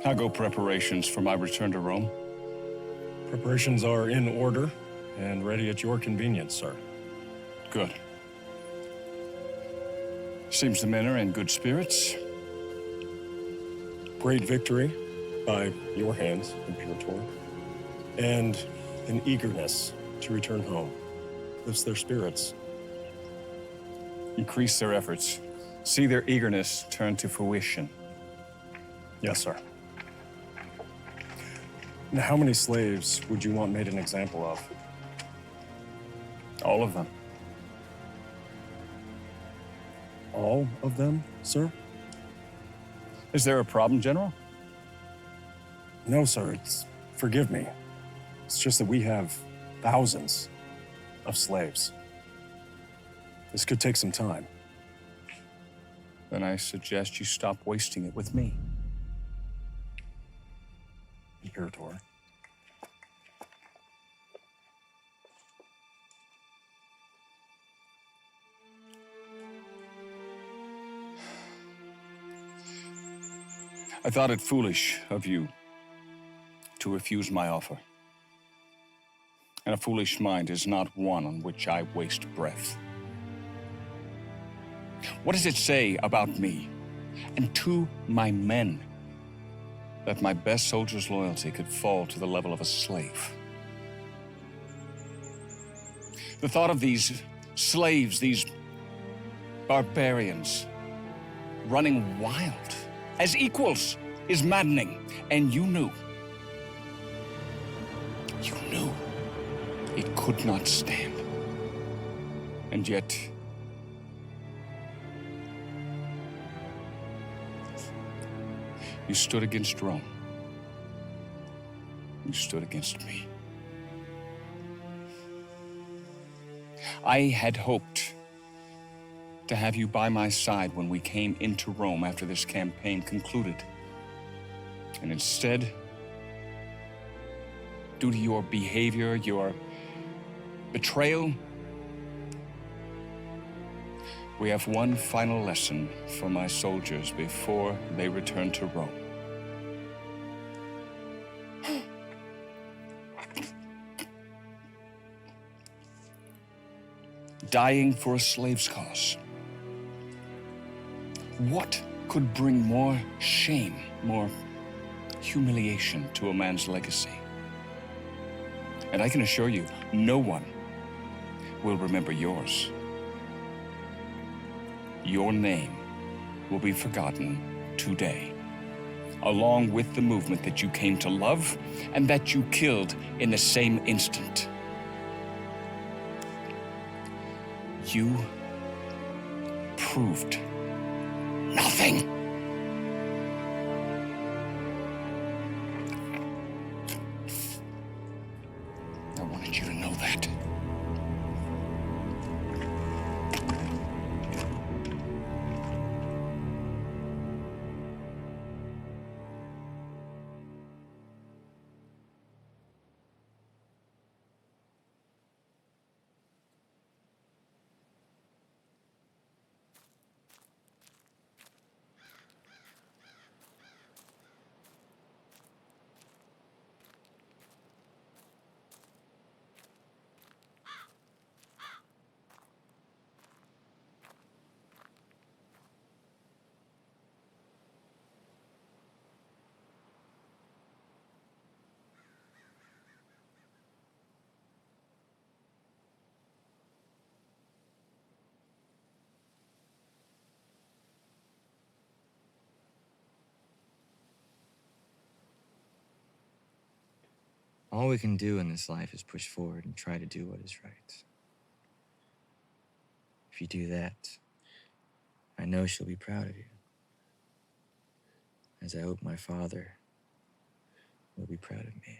How go preparations for my return to Rome? Preparations are in order and ready at your convenience, sir. Good. Seems the men are in good spirits. Great victory by your hands, Imperator, and an eagerness to return home lifts their spirits. Increase their efforts. See their eagerness turn to fruition. Yes, sir. Now, how many slaves would you want made an example of? All of them. All of them, sir? Is there a problem, General? No, sir. Forgive me. It's just that we have thousands of slaves. This could take some time. Then I suggest you stop wasting it with me. conspirator. I thought it foolish of you to refuse my offer. And a foolish mind is not one on which I waste breath. What does it say about me and to my men that my best soldier's loyalty could fall to the level of a slave? The thought of these slaves, these barbarians, running wild as equals is maddening. And you knew it could not stand. And yet, you stood against Rome. You stood against me. I had hoped to have you by my side when we came into Rome after this campaign concluded. And instead, due to your behavior, your betrayal, we have one final lesson for my soldiers before they return to Rome. Dying for a slave's cause. What could bring more shame, more humiliation to a man's legacy? And I can assure you, no one will remember yours. Your name will be forgotten today, along with the movement that you came to love and that you killed in the same instant. You proved nothing. I wanted you to know that. All we can do in this life is push forward and try to do what is right. If you do that, I know she'll be proud of you. As I hope my father will be proud of me.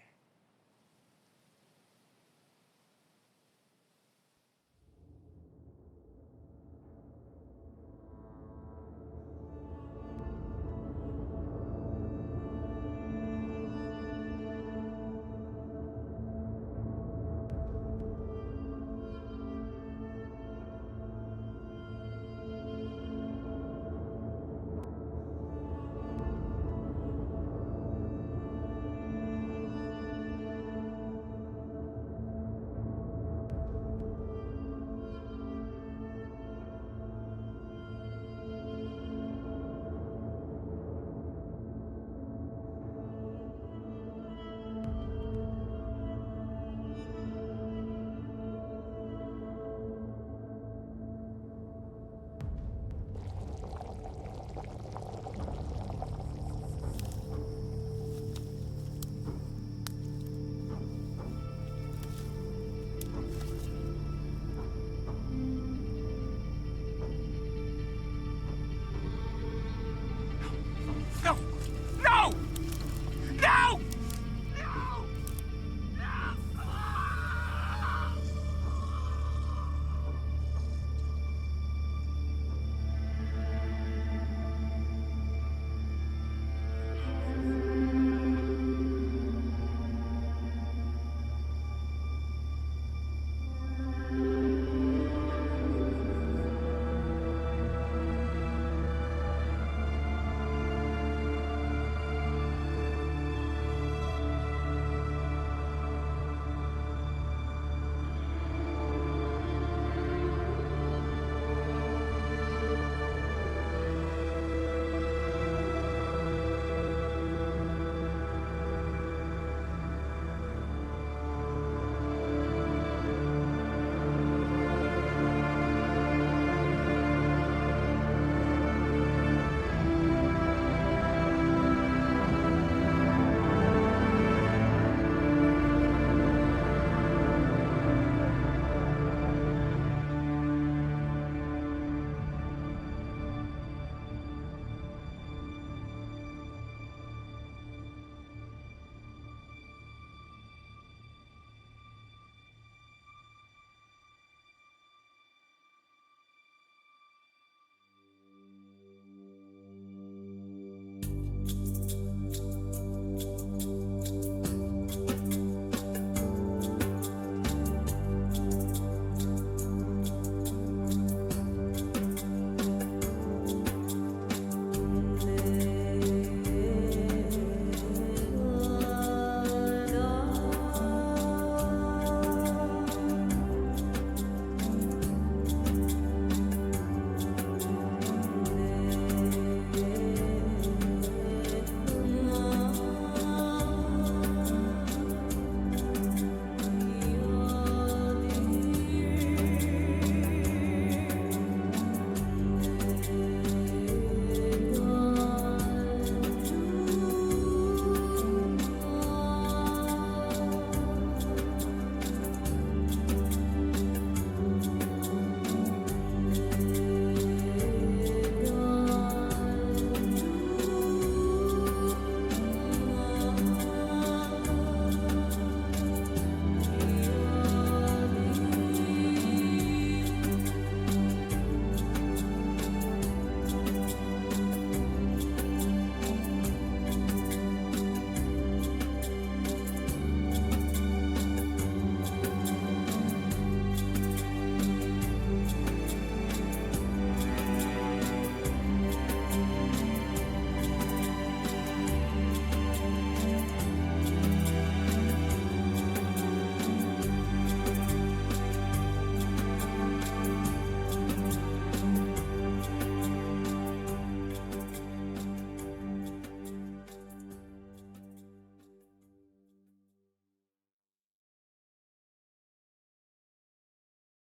No!